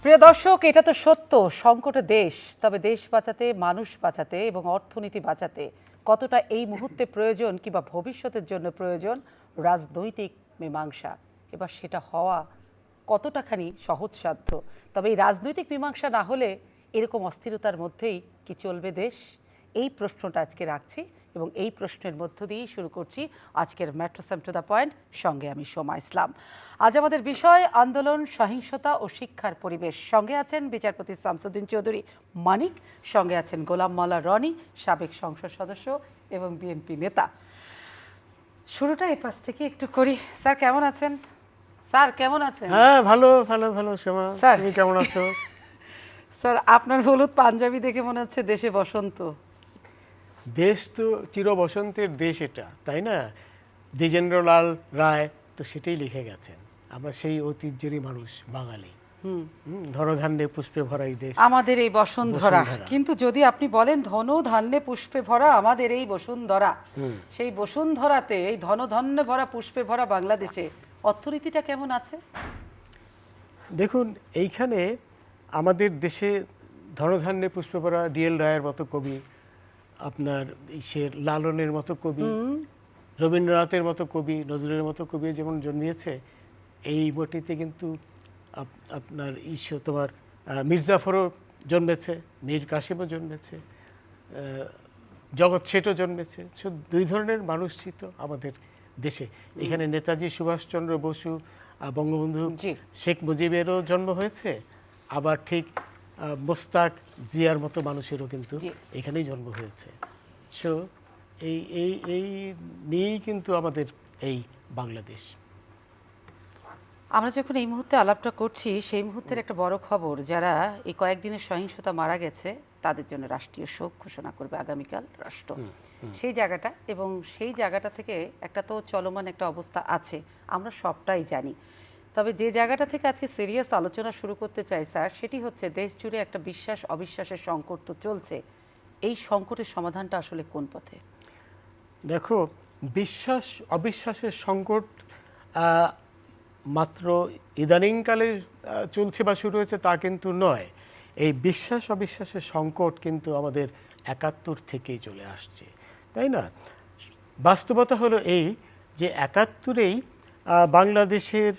প্রিয় দর্শক, এটা তো সত্য, সংকটে দেশ, তবে দেশ বাঁচাতে, মানুষ বাঁচাতে এবং অর্থনীতি বাঁচাতে কতটা এই মুহূর্তে প্রয়োজন কিংবা ভবিষ্যতের জন্য প্রয়োজন রাজনৈতিক মীমাংসা, এবার সেটা হওয়া কতটাখানি সহজসাধ্য। তবে এই রাজনৈতিক মীমাংসা না হলে এরকম অস্থিরতার মধ্যেই কি চলবে দেশ? এই প্রশ্নটা আজকে রাখছি এবং এই প্রশ্নের মধ্য দিয়েই শুরু করছি আজকের metro some to the point. সঙ্গে আমি সোমা ইসলাম। আজ আমাদের বিষয় আন্দোলন, সহিংসতা ও শিক্ষার পরিবেশ। সঙ্গে আছেন বিচারপতি শামসুদ্দিন চৌধুরী মানিক, সঙ্গে আছেন গোলাম মাওলা রনি, সাবেক সংসদ সদস্য এবং বিএনপি নেতা। শুরুটা এই পাশ থেকে একটু করি। স্যার কেমন আছেন? স্যার কেমন আছেন? হ্যাঁ, ভালো ভালো ভালো সোমা, তুমি কেমন আছো? স্যার, আপনার হলুদ পাঞ্জাবি দেখে মনে হচ্ছে দেশে বসন্ত। দেশ তো চির বসন্তের দেশ, এটা তাই না? দ্বিজেন্দ্রলাল রায় তো সেটাই লিখে গেছেন। আমরা সেই ঐতিহ্যেরই মানুষ বাঙালি। ধনধান্যে পুষ্পে ভরা এই দেশ আমাদের এই বসুন্ধরা। কিন্তু যদি আপনি বলেন ধন ধান্যে পুষ্পে ভরা আমাদের এই বসুন্ধরা, সেই বসুন্ধরাতে এই ধনধান্যে ভরা পুষ্পে ভরা বাংলাদেশে অর্থনীতিটা কেমন আছে? দেখুন, এইখানে আমাদের দেশে ধনধান্যে পুষ্পে ভরা ডিএল রায়ের মতো কবি, আপনার ইসের লালনের মতো কবি, রবীন্দ্রনাথের মতো কবি, নজরুলের মতো কবি যেমন জন্মিয়েছে, এই মাটিতে কিন্তু আপনার তোমার মির্জাফরও জন্মেছে, মীর কাসিমও জন্মেছে, জগৎ শেঠও জন্মেছে। দুই ধরনের মানুষ ছিল আমাদের দেশে। এখানে নেতাজি সুভাষচন্দ্র বসু, বঙ্গবন্ধু শেখ মুজিবেরও জন্ম হয়েছে, আবার ঠিক মোস্তাক জিয়ার মতো মানুষেরও কিন্তু এখানেই জন্ম হয়েছে। সো এই এই এই নিয়েই কিন্তু আমাদের এই বাংলাদেশ। আমরা যখন এই মুহূর্তে আলাপটা করছি, সেই মুহূর্তের একটা বড় খবর, যারা এই কয়েকদিনের সহিংসতা মারা গেছে তাদের জন্য রাষ্ট্রীয় শোক ঘোষণা করবে আগামীকাল রাষ্ট্র। সেই জায়গাটা, এবং সেই জায়গাটা থেকে একটা তো চলমান একটা অবস্থা আছে, আমরা সবটাই জানি। তবে যে জায়গাটা থেকে আজকে সিরিয়াস আলোচনা শুরু করতে চাই স্যার, সেটি হচ্ছে দেশ জুড়ে একটা বিশ্বাস অবিশ্বাসের সংকট তো চলছে। এই সংকটের সমাধানটা আসলে কোন পথে? দেখো, বিশ্বাস অবিশ্বাসের সংকট মাত্র ইদানিংকালে চলছে বা শুরু হয়েছে তা কিন্তু নয়। এই বিশ্বাস অবিশ্বাসের সংকট কিন্তু আমাদের ৭১ থেকেই চলে আসছে, তাই না? বাস্তবতা হলো এই যে ৭১-এই বাংলাদেশের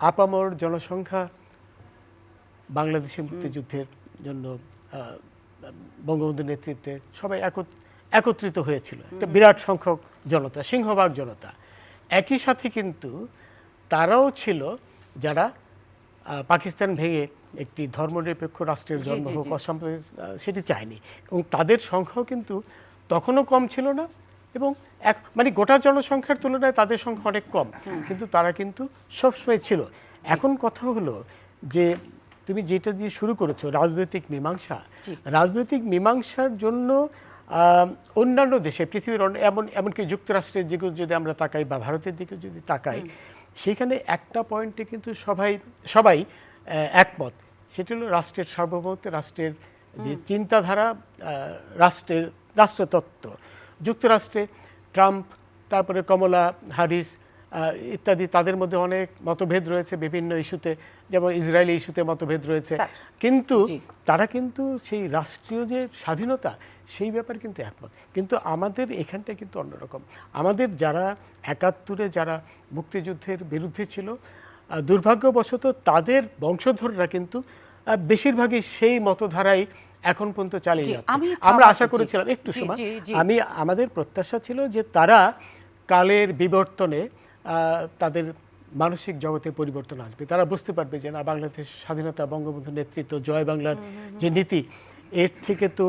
আপামর জনসংখ্যা বাংলাদেশের মুক্তিযুদ্ধের জন্য বঙ্গবন্ধুর নেতৃত্বে সবাই একত্রিত হয়েছিল, একটা বিরাট সংখ্যক জনতা, সিংহভাগ জনতা। একই সাথে কিন্তু তারাও ছিল যারা পাকিস্তান ভেঙে একটি ধর্মনিরপেক্ষ রাষ্ট্রের জন্ম হোক, অসাম্প্রদায়িক, সেটি চায়নি। এবং তাদের সংখ্যাও কিন্তু তখনও কম ছিল না, এবং মানে গোটা জনসংখ্যার তুলনায় তাদের সংখ্যা অনেক কম, কিন্তু তারা কিন্তু সবসময় ছিল। এখন কথা হলো যে তুমি যেটা দিয়ে শুরু করেছো, রাজনৈতিক মীমাংসা। রাজনৈতিক মীমাংসার জন্য অন্যান্য দেশে, পৃথিবীর এমনকি যুক্তরাষ্ট্রের দিকেও যদি আমরা তাকাই বা ভারতের দিকে যদি তাকাই, সেখানে একটা পয়েন্টে কিন্তু সবাই একমত। সেটা হলো রাষ্ট্রের সার্বভৌমত্ব, রাষ্ট্রের যে চিন্তাধারা, রাষ্ট্রতত্ত্ব। যুক্তরাষ্ট্রে ট্রাম্প, তারপরে কমলা হ্যারিস ইত্যাদি, তাদের মধ্যে অনেক মতভেদ রয়েছে বিভিন্ন ইস্যুতে, যেমন ইসরায়েলি ইস্যুতে মতভেদ রয়েছে, কিন্তু তারা কিন্তু সেই রাষ্ট্রীয় যে স্বাধীনতা, সেই ব্যাপারে কিন্তু একমত। কিন্তু আমাদের এখানটা কিন্তু অন্যরকম। আমাদের যারা ৭১-এ যারা মুক্তিযুদ্ধের বিরুদ্ধে ছিল, দুর্ভাগ্যবশত তাদের বংশধররা কিন্তু বেশিরভাগই সেই মতধারাই এখন পর্যন্ত চালিয়ে যাচ্ছে। আমরা আশা করেছিলাম, একটু সময় আমাদের প্রত্যাশা ছিল যে তারা কালের বিবর্তনে তাদের মানসিক জগতে পরিবর্তন আসবে, তারা বুঝতে পারবে যে না, বাংলাদেশ স্বাধীনতা, বঙ্গবন্ধুর নেতৃত্ব, জয় বাংলার যে নীতি, এর থেকে তো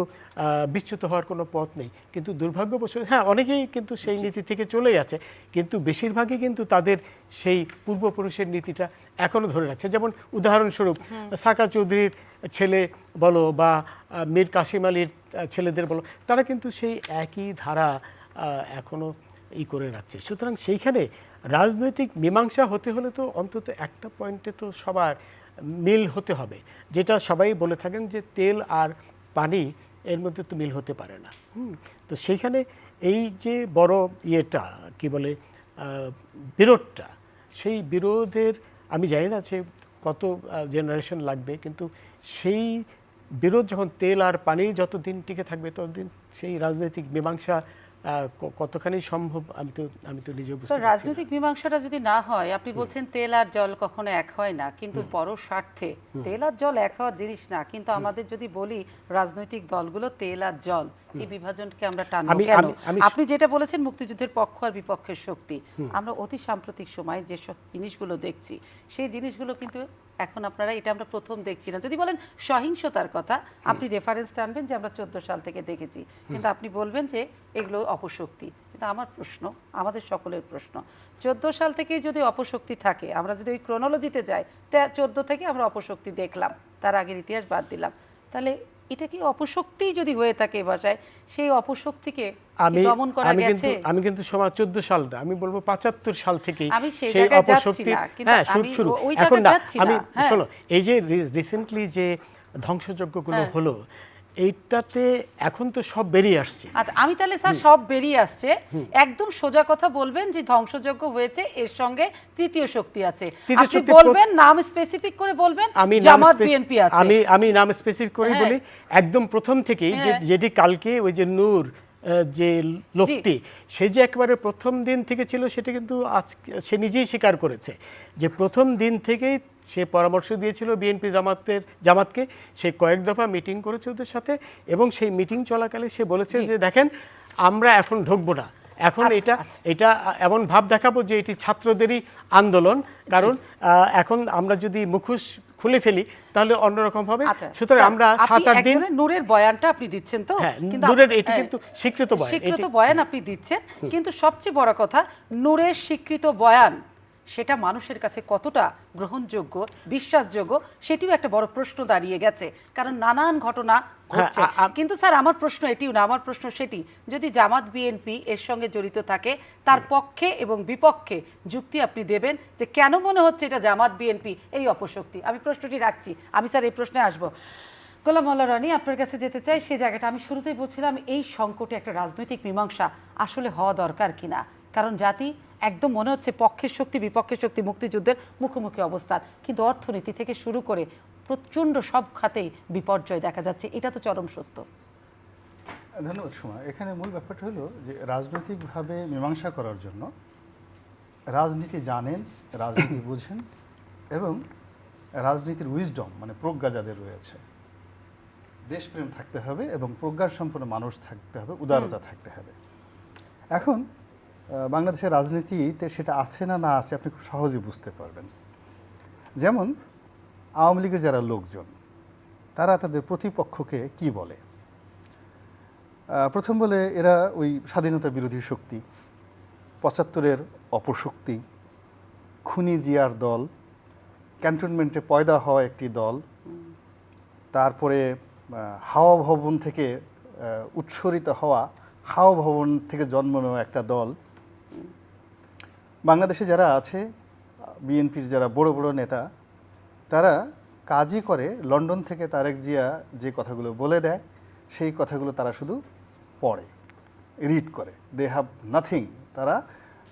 বিচ্যুত হওয়ার কোনো পথ নেই। কিন্তু দুর্ভাগ্যবশত অনেকেই কিন্তু সেই নীতি থেকে চলে যাচ্ছে, কিন্তু বেশিরভাগই কিন্তু তাদের সেই পূর্বপুরুষের নীতিটা এখনও ধরে রাখছে। যেমন উদাহরণস্বরূপ সাকা চৌধুরীর ছেলে বলো বা মীর কাসিম আলীর ছেলেদের বলো, তারা কিন্তু সেই একই ধারা এখনও করে রাখছে। সুতরাং সেইখানে রাজনৈতিক মীমাংসা হতে হলে তো অন্তত একটা পয়েন্টে তো সবার মিল হতে হবে, যেটা সবাই বলে থাকেন যে তেল আর পানি, এর মধ্যে তো মিল হতে পারে না। তো সেইখানে এই যে বড় বিরোধটা, সেই বিরোধের আমি জানি না যে কত জেনারেশন লাগবে, কিন্তু সেই বিরোধ যখন তেল আর পানি যতদিন টিকে থাকবে ততদিন সেই রাজনৈতিক মীমাংসা কতখানি সম্ভব আমি তো নিজেও বুঝতে পারছি না। রাজনৈতিক মীমাংসাটা যদি না হয়, আপনি বলছেন তেল আর জল কখনো এক হয় না, কিন্তু পর স্বার্থে তেল আর জল এক হওয়ার জিনিস না, কিন্তু আমাদের যদি বলি রাজনৈতিক দলগুলো তেল আর জল এই বিভাজনকে আমরা টানবো কেন? আপনি যেটা বলেছেন মুক্তিযুদ্ধের পক্ষ আর বিপক্ষের শক্তি, আমরা অতি সাম্প্রতিক সময় যেসব জিনিসগুলো দেখছি সেই জিনিসগুলো কিন্তু এখন আপনারা এটা আমরা প্রথম দেখছি না। যদি বলেন সহিংসতার কথা, আপনি রেফারেন্স টানবেন যে আমরা 14 সাল থেকে দেখেছি, কিন্তু আপনি বলবেন যে এগুলো অপশক্তি। কিন্তু আমার প্রশ্ন, আমাদের সকলের প্রশ্ন, 14 সাল থেকে যদি অপশক্তি থাকে, আমরা যদি ওই ক্রোনোলজিতে যাই, 14 থেকে আমরা অপশক্তি দেখলাম, তার আগের ইতিহাস বাদ দিলাম, তাহলে এটা কি অপশক্তি যদি হয়ে থাকে ভাষায়, সেই অপশক্তিকে দমন করা গেছে? আমি কিন্তু সময় 14 সাল না, আমি বলবো 75 সাল থেকেই আমি সেই জায়গায় যাচ্ছি না, কিন্তু শুরু ওই এখন জায়গায় না। যাচ্ছি আমি না। শোনো, এই যে রিসেন্টলি যে ধ্বংসযজ্ঞগুলো হলো, এইটাতে এখন তো সব বেরিয়ে আসছে। আচ্ছা, আমি তাহলে স্যার সব বেরিয়ে আসছে, একদম সোজা কথা বলবেন যে ধ্বংসযজ্ঞ হয়েছে, এর সঙ্গে তৃতীয় শক্তি আছে, আপনি বলবেন, নাম স্পেসিফিক করে বলবেন, জামাত বিএনপি আছে। আমি নাম স্পেসিফিক করে বলি, একদম প্রথম থেকেই যেটি কালকে ওই যে নূর যে লোকটি, সে যে একেবারে প্রথম দিন থেকে ছিল, সেটা কিন্তু সে নিজেই স্বীকার করেছে যে প্রথম দিন থেকেই সে পরামর্শ দিয়েছিল বিএনপি জামাতকে। সে কয়েক দফা মিটিং করেছে ওদের সাথে, এবং সেই মিটিং চলাকালে সে বলেছে যে দেখেন, আমরা এখন ঢুকবো না, এখন এটা এমন ভাব দেখাবো যে এটি ছাত্রদেরই আন্দোলন, কারণ এখন আমরা যদি মুখোশ খুলে ফেলি তাহলে অন্যরকম হবে। সুতরাং আমরা 7-8 দিন নূরের বয়ানটা আপনি দিচ্ছেন, তো নূরের এটি কিন্তু স্বীকৃত বয়ান আপনি দিচ্ছেন, কিন্তু সবচেয়ে বড় কথা, নূরের স্বীকৃত বয়ান সেটা মানুষের কাছে কতটা গ্রহণযোগ্য, বিশ্বাসযোগ্য, সেটিও একটা বড় প্রশ্ন দাঁড়িয়ে গেছে, কারণ নানান ঘটনা ঘটছে। কিন্তু স্যার আমার প্রশ্ন এটিও না, আমার প্রশ্ন সেটি, যদি জামাত বিএনপি এর সঙ্গে জড়িত থাকে, তার পক্ষে এবং বিপক্ষে যুক্তি আপনি দেবেন যে কেন মনে হচ্ছে এটা জামাত বিএনপি এই অপশক্তি। আমি প্রশ্নটি রাখছি, আমি স্যার এই প্রশ্নে আসবো। গোলাম মোল্লা রনি, আপনার কাছে যেতে চাই সেই জায়গাটা। আমি শুরুতেই বলছিলাম এই সংকটে একটা রাজনৈতিক মীমাংসা আসলে হওয়া দরকার কিনা, কারণ জাতি একদম মনে হচ্ছে পক্ষের শক্তি বিপক্ষের শক্তি মুক্তিযুদ্ধের মুখোমুখি অবস্থান, কিন্তু অর্থনীতি থেকে শুরু করে প্রচণ্ড সব খাতেই বিপর্যয় দেখা যাচ্ছে, এটা তো চরম সত্য। ধন্যবাদ সুমা। এখানে মূল ব্যাপারটা হলো যে রাজনৈতিকভাবে মীমাংসা করার জন্য রাজনীতি জানেন, রাজনীতি বুঝেন, এবং রাজনীতির উইজডম মানে প্রজ্ঞা যাদের রয়েছে, দেশপ্রেম থাকতে হবে এবং প্রজ্ঞার সম্পন্ন মানুষ থাকতে হবে, উদারতা থাকতে হবে। এখন বাংলাদেশের রাজনীতিতে সেটা আছে না না আছে আপনি খুব সহজেই বুঝতে পারবেন। যেমন আওয়ামী লীগের যারা লোকজন, তারা তাদের প্রতিপক্ষকে কি বলে? প্রথম বলে এরা ওই স্বাধীনতা বিরোধী শক্তি, 75-এর অপশক্তি, খুনি জিয়ার দল, ক্যান্টনমেন্টে পয়দা হওয়া একটি দল, তারপরে হাওয়া ভবন থেকে উৎসরিত হওয়া, হাওয়া ভবন থেকে জন্ম নেওয়া একটা দল। বাংলাদেশে যারা আছে বিএনপির যারা বড় বড় নেতা, তারা কাজই করে লন্ডন থেকে তারেক জিয়া যে কথাগুলো বলে দেয়, সেই কথাগুলো তারা শুধু পড়ে, রিড করে, দে হ্যাভ নাথিং। তারা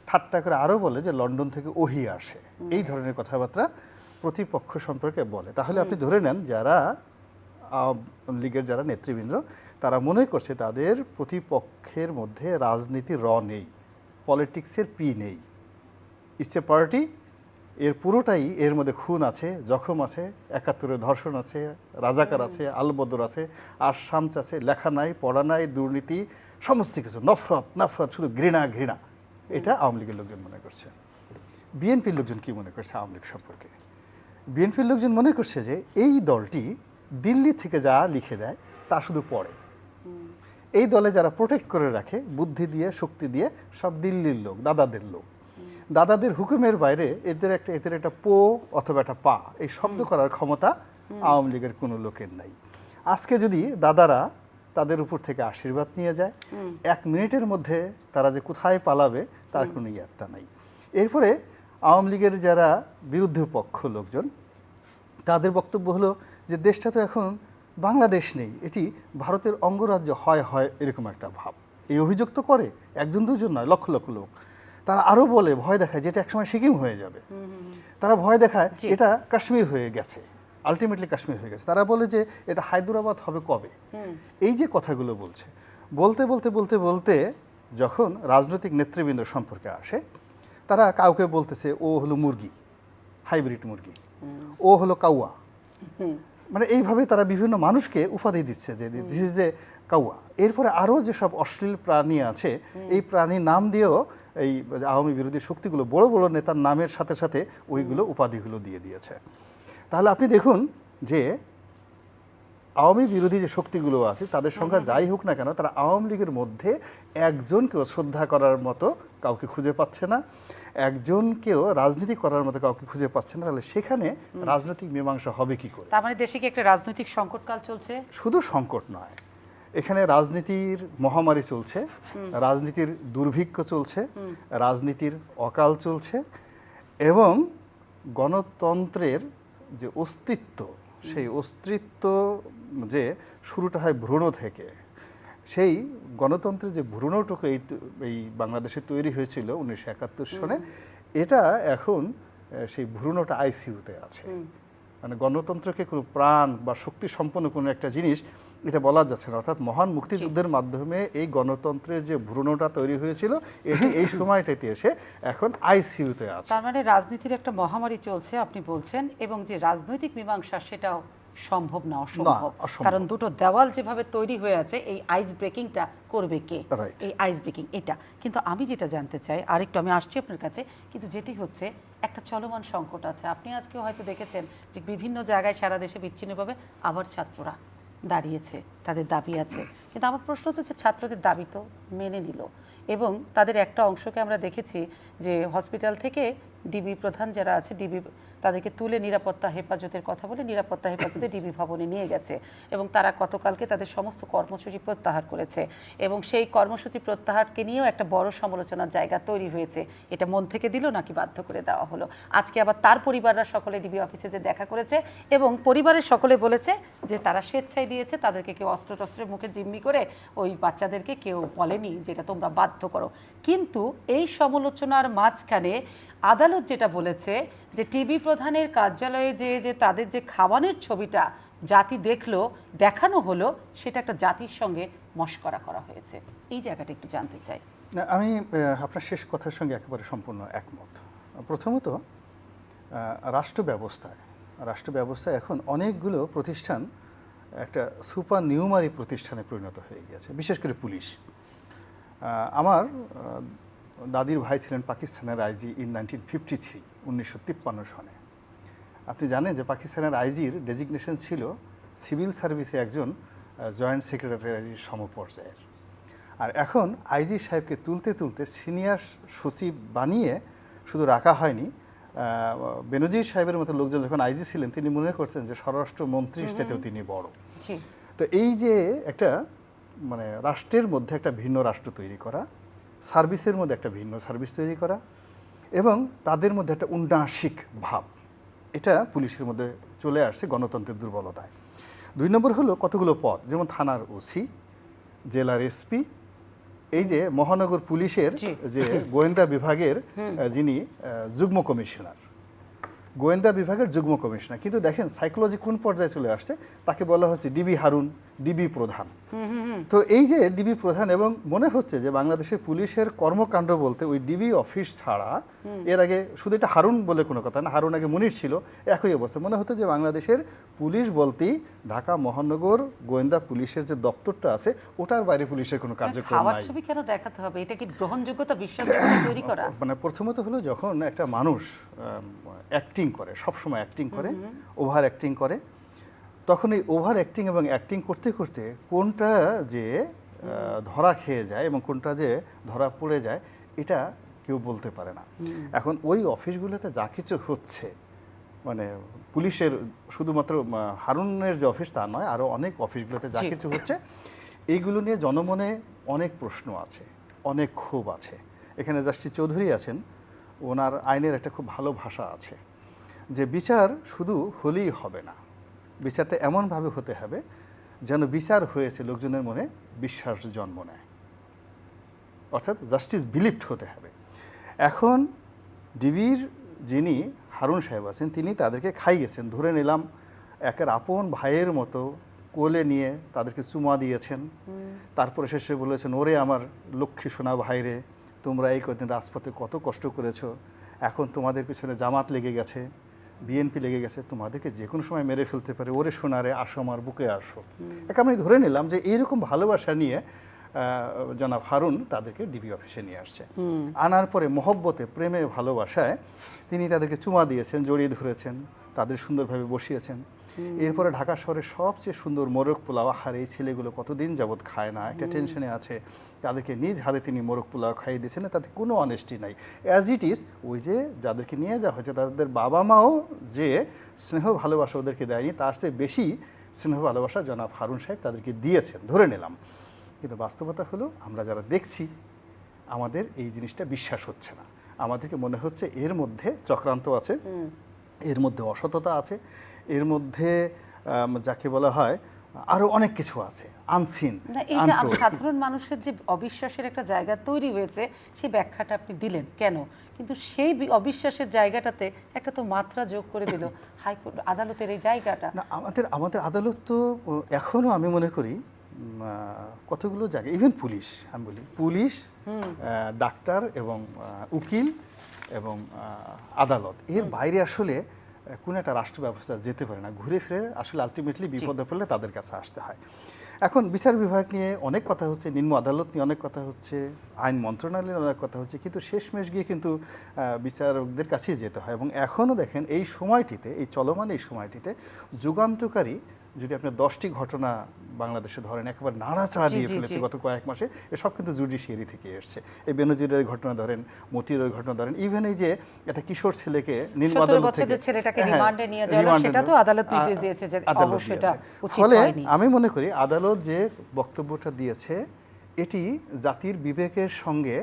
ঠাট্টা করে আরও বলে যে লন্ডন থেকে ওহি আসে, এই ধরনের কথাবার্তা প্রতিপক্ষ সম্পর্কে বলে। তাহলে আপনি ধরে নেন যারা আওয়ামী লীগের যারা নেতৃবৃন্দ, তারা মনে করছে তাদের প্রতিপক্ষের মধ্যে রাজনীতির নেই, পলিটিক্সের পি নেই। ইটস এ পার্টি, এর পুরোটাই এর মধ্যে খুন আছে, জখম আছে, 71-এর ধর্ষণ আছে, রাজাকার আছে, আলবদর আছে, আর শামচ আছে, লেখা নাই, পড়া নাই, দুর্নীতি, সমস্ত কিছু, নফরত, শুধু ঘৃণা। এটা আওয়ামী লীগের লোকজন মনে করছে। বিএনপির লোকজন কি মনে করছে আওয়ামী লীগ সম্পর্কে? বিএনপির লোকজন মনে করছে যে এই দলটি দিল্লি থেকে যা লিখে দেয় তা শুধু পড়ে। এই দলে যারা প্রোটেক্ট করে রাখে বুদ্ধি দিয়ে, শক্তি দিয়ে, সব দিল্লির লোক, দাদাদের লোক। দাদাদের হুকুমের বাইরে এদের একটা পো অথবা একটা পা এই শব্দ করার ক্ষমতা আওয়ামী লীগের কোনো লোকের নাই। আজকে যদি দাদারা তাদের উপর থেকে আশীর্বাদ নিয়ে যায়, 1 মিনিটের মধ্যে তারা যে কোথায় পালাবে তার কোনো ইয়াত্তা নাই। এরপরে আওয়ামী লীগের যারা বিরুদ্ধ পক্ষ লোকজন, তাদের বক্তব্য হলো যে দেশটা তো এখন বাংলাদেশ নেই, এটি ভারতের অঙ্গরাজ্য হয় এরকম একটা ভাব। এই অভিযোগ তো করে একজন দুজন নয়, লক্ষ লক্ষ লোক। তারা আরও বলে ভয় দেখায় যেটা একসময় সিকিম হয়ে যাবে, তারা ভয় দেখায় এটা কাশ্মীর হয়ে গেছে, আলটিমেটলি কাশ্মীর হয়ে গেছে, তারা বলে যে এটা হায়দ্রাবাদ হবে কবে। এই যে কথাগুলো বলছে, বলতে বলতে বলতে বলতে যখন রাজনৈতিক নেতৃবৃন্দ সম্পর্কে আসে, তারা কাউকে বলতেছে ও হলো মুরগি, হাইব্রিড মুরগি, ও হলো কাউয়া, মানে এইভাবে তারা বিভিন্ন মানুষকে উপাধি দিচ্ছে যে দিস ইজ এ কাউয়া। এরপরে আরও যেসব অশ্লীল প্রাণী আছে এই প্রাণীর নাম দিয়েও এই আওয়ামী বিরোধী শক্তিগুলো বড় বড় নেতার নামের সাথে সাথে ওইগুলো উপাধিগুলো দিয়ে দিয়েছে। তাহলে আপনি দেখুন যে আওয়ামী বিরোধী যে শক্তিগুলো আছে তাদের সংখ্যা যাই হোক না কেন, তারা আওয়ামী লীগের মধ্যে একজনকেও শ্রদ্ধা করার মতো কাউকে খুঁজে পাচ্ছে না, একজনকেও রাজনীতি করার মতো কাউকে খুঁজে পাচ্ছে না। তাহলে সেখানে রাজনৈতিক মীমাংসা হবে কি করে? তার মানে দেশে কি একটা রাজনৈতিক সংকটকাল চলছে? শুধু সংকট নয়, এখানে রাজনীতির মহামারী চলছে, রাজনীতির দুর্ভিক্ষ চলছে, রাজনীতির অকাল চলছে, এবং গণতন্ত্রের যে অস্তিত্ব, সেই অস্তিত্ব যে শুরুটা হয় ভ্রূণ থেকে, সেই গণতন্ত্রের যে ভ্রূণটুকু এই বাংলাদেশে তৈরি হয়েছিল 1971 সনে, এটা এখন সেই ভ্রূণটা আইসিইউতে আছে। মানে গণতন্ত্রকে কোনো প্রাণ বা শক্তি সম্পন্ন কোনো একটা জিনিস এটা বলা যাচ্ছে না। অর্থাৎ মহান মুক্তিযুদ্ধের মাধ্যমে এই গণতন্ত্রের যে ভ্রূণটা তৈরি হয়েছিল এটি এই সময়টাতে এসে এখন আইসিইউতে আছে। তার মানে রাজনীতির একটা মহামারী চলছে আপনি বলছেন, এবং যে রাজনৈতিক মীমাংসা সেটাও সম্ভব না, অসম্ভব। কারণ দুটো দেওয়াল যেভাবে তৈরি হয়ে আছে, এই আইস ব্রেকিংটা করবে কে? এই আইস ব্রেকিং এটা। কিন্তু আমি যেটা জানতে চাই, আরেকটু আমি আসছি আপনার কাছে, কিন্তু যেটি হচ্ছে একটা চলমান সংকট আছে। আপনি আজকে হয়তো দেখেছেন যে বিভিন্ন জায়গায় সারা দেশে বিচ্ছিন্নভাবে আবার ছাত্ররা দাঁড়িয়েছে, তাদের দাবি আছে। কিন্তু আমার প্রশ্ন হচ্ছে যে ছাত্রদের দাবি তো মেনে নিল, এবং তাদের একটা অংশকে আমরা দেখেছি যে হসপিটাল থেকে ডিবি প্রধান যারা আছে, ডিবি তাদেরকে তুলে নিরাপত্তা হেফাজতের কথা বলে নিরাপত্তা হেফাজতে ডিবি ভবনে নিয়ে গেছে, এবং তারা গতকালকে তাদের সমস্ত কর্মসূচি প্রত্যাহার করেছে, এবং সেই কর্মসূচি প্রত্যাহারকে নিয়েও একটা বড় সমালোচনার জায়গা তৈরি হয়েছে। এটা মন থেকে দিল নাকি বাধ্য করে দেওয়া হলো? আজকে আবার তার পরিবাররা সকলে ডিবি অফিসে যে দেখা করেছে, এবং পরিবারের সকলে বলেছে যে তারা স্বেচ্ছায় দিয়েছে, তাদেরকে কেউ অস্ত্রের মুখে জিম্মি করে ওই বাচ্চাদেরকে কেউ বলেনি যেটা তোমরা বাধ্য করো। কিন্তু এই সমালোচনার মাঝখানে আদালত যেটা বলেছে যে টিবি প্রধানের কার্যালয়ে যে তাদের যে খাওয়ানোর ছবিটা জাতি দেখলো, দেখানো হলো, সেটা একটা জাতির সঙ্গে মশকরা করা হয়েছে। এই জায়গাটা একটু জানতে চাই। আমি আপনার শেষ কথার সঙ্গে একেবারে সম্পূর্ণ একমত। প্রথমত রাষ্ট্র ব্যবস্থায় এখন অনেকগুলো প্রতিষ্ঠান একটা সুপার নিউমারি প্রতিষ্ঠানে পরিণত হয়ে গেছে, বিশেষ করে পুলিশ। আমার দাদির ভাই ছিলেন পাকিস্তানের আইজি ইন 1953 সনে। আপনি জানেন যে পাকিস্তানের আইজির ডেজিগনেশন ছিল সিভিল সার্ভিসে একজন জয়েন্ট সেক্রেটারির সমপর্যায়ের। আর এখন আইজি সাহেবকে তুলতে তুলতে সিনিয়র সচিব বানিয়ে শুধু রাখা হয়নি, বেনজির সাহেবের মতো লোকজন যখন আইজি ছিলেন তিনি মনে করছেন যে স্বরাষ্ট্রমন্ত্রীর চাইতেও তিনি বড়। তো এই যে একটা মানে রাষ্ট্রের মধ্যে একটা ভিন্ন রাষ্ট্র তৈরি করা, সার্ভিসের মধ্যে একটা ভিন্ন সার্ভিস তৈরি করা, এবং তাদের মধ্যে একটা উন্নাসিক ভাব, এটা পুলিশের মধ্যে চলে আসছে গণতন্ত্রের দুর্বলতায়। 2 নম্বর হলো কতগুলো পদ, যেমন থানার ওসি, জেলার এসপি, এই যে মহানগর পুলিশের যে গোয়েন্দা বিভাগের যিনি যুগ্ম কমিশনার, কিন্তু দেখেন সাইকোলজি কোন পর্যায়ে চলে আসছে, তাকে বলা হচ্ছে ডিবি হারুন, ডিবি প্রধান। তো এই যে ডিবি প্রধান, এবং মনে হচ্ছে যে বাংলাদেশের পুলিশের কর্মকাণ্ড বলতে ওই ডিবি অফিস ছাড়া, এর আগে শুধু এটা হারুন বলে কোনো কথা না, হারুন আগে মুনির ছিল, একই অবস্থা। মনে হতো যে বাংলাদেশের পুলিশ বলতেই ঢাকা মহানগর গোয়েন্দা পুলিশের যে দপ্তরটা আছে ওটার বাইরে পুলিশের কোনো কার্যক্রম নাই। ছবি কেন দেখাতে হবে? এটা কি গ্রহণযোগ্যতা, বিশ্বাস তৈরি করা? মানে প্রথমত হলো যখন একটা মানুষ অ্যাক্টিং করে, সবসময় অ্যাক্টিং করে, ওভার অ্যাক্টিং করে, তখন এই ওভার অ্যাক্টিং এবং অ্যাক্টিং করতে করতে কোনটা যে ধরা খেয়ে যায় এবং কোনটা যে ধরা পড়ে যায় এটা কেউ বলতে পারে না। এখন ওই অফিসগুলোতে যা কিছু হচ্ছে, মানে পুলিশের শুধুমাত্র হারুনের যে অফিস তা নয়, আরও অনেক অফিসগুলোতে যা কিছু হচ্ছে, এইগুলো নিয়ে জনমনে অনেক প্রশ্ন আছে, অনেক ক্ষোভ আছে। এখানে জাস্টিস চৌধুরী আছেন, ওনার আইনের একটা খুব ভালো ভাষা আছে যে বিচার শুধু হলেই হবে না, বিচারটা এমনভাবে হতে হবে যেন বিচার হয়েছে লোকজনের মনে বিশ্বাস জন্ম নেয়, অর্থাৎ জাস্টিস বিলিভড হতে হবে। এখন ডিবির যিনি হারুন সাহেব আছেন তিনি তাদেরকে খাইয়েছেন, ধরে নিলাম একের আপন ভাইয়ের মতো কোলে নিয়ে তাদেরকে চুমা দিয়েছেন। তারপরে শেষে বলেছেন, ওরে আমার লক্ষ্মী সোনা ভাইরে, তোমরা এই কদিন রাজপথে কত কষ্ট করেছো, এখন তোমাদের পিছনে জামাত লেগে গেছে, বিএনপি লেগে গেছে, তোমাদেরকে যে কোনো সময় মেরে ফেলতে পারে, ওরে সোনারে আসো আমার বুকে আসো। এক আমি ধরে নিলাম যে এইরকম ভালোবাসা নিয়ে জনাব হারুন তাদেরকে ডিবি অফিসে নিয়ে আসছে। আনার পরে মহব্বতে, প্রেমে, ভালোবাসায় তিনি তাদেরকে চুমা দিয়েছেন, জড়িয়ে ধরেছেন, তাদের সুন্দরভাবে বসিয়েছেন। এরপরে ঢাকা শহরের সবচেয়ে সুন্দর মোরগ পোলাও, আহার এই ছেলেগুলো কতদিন যাবৎ খায় না, একটা টেনশনে আছে, তাদেরকে নিজ হাতে তিনি মোরগ পোলাও খাইয়ে দিয়েছেন, তাতে কোনো অনেস্টি নাই। অ্যাজ ইট ইজ ওই যে যাদেরকে নিয়ে যাওয়া হয়েছে তাদের বাবা মাও যে স্নেহ ভালোবাসা ওদেরকে দেয়নি, তার চেয়ে বেশি স্নেহ ভালোবাসা জনাব হারুন সাহেব তাদেরকে দিয়েছেন, ধরে নিলাম। কিন্তু বাস্তবতা হলো আমরা যারা দেখছি আমাদের এই জিনিসটা বিশ্বাস হচ্ছে না। আমাদেরকে মনে হচ্ছে এর মধ্যে চক্রান্ত আছে, এর মধ্যে অসততা আছে, এর মধ্যে যাকে বলা হয় আরো অনেক কিছু আছে আনসিন। এই যে সাধারণ মানুষের যে অবিশ্বাসের একটা জায়গা তৈরি হয়েছে সেই ব্যাখ্যাটা আপনি দিলেন কেন, কিন্তু সেই অবিশ্বাসের জায়গাটাতে একটা তো মাত্রা যোগ করে দিল হাইকোর্ট আদালতের এই জায়গাটা। না, আমাদের আদালত তো এখনো আমি মনে করি কতগুলো জায়গায়, ইভেন পুলিশ, আমি বলি পুলিশ, ডাক্তার এবং উকিল এবং আদালত, এর বাইরে আসলে কোনো একটা রাষ্ট্র ব্যবস্থা যেতে পারে না। ঘুরে ফিরে আসলে আলটিমেটলি বিপদে পড়লে তাদের কাছে আসতে হয়। এখন বিচার বিভাগ নিয়ে অনেক কথা হচ্ছে, নিম্ন আদালত নিয়ে অনেক কথা হচ্ছে, আইন মন্ত্রণালয়ে অনেক কথা হচ্ছে, কিন্তু শেষমেশ গিয়ে কিন্তু বিচারকদের কাছেই যেতে হয়। এবং এখনও দেখেন এই সময়টিতে, এই চলমান এই সময়টিতে যুগান্তকারী যদি আপনি 10টি ঘটনা বাংলাদেশে ধরেন একেবারে নাড়াচাড়া দিয়ে ফেলেছে গত কয়েক মাসে, এসব কিন্তু জুডিশিয়ারি থেকে এসছে। এই বেনজিরের ঘটনা ধরেন, মতিরের ঘটনা ধরেন, ইভেন এই যে একটা কিশোর ছেলেকে নিম্ন আদালত থেকে ছেলেটাকে রিমান্ডে নিয়ে যাওয়া, সেটা তো আদালত নির্দেশ দিয়েছে যে অবশ্যই এটা উচিত ফলে হয়নি। আমি মনে করি আদালত যে বক্তব্যটা দিয়েছে এটি জাতির বিবেকের সঙ্গে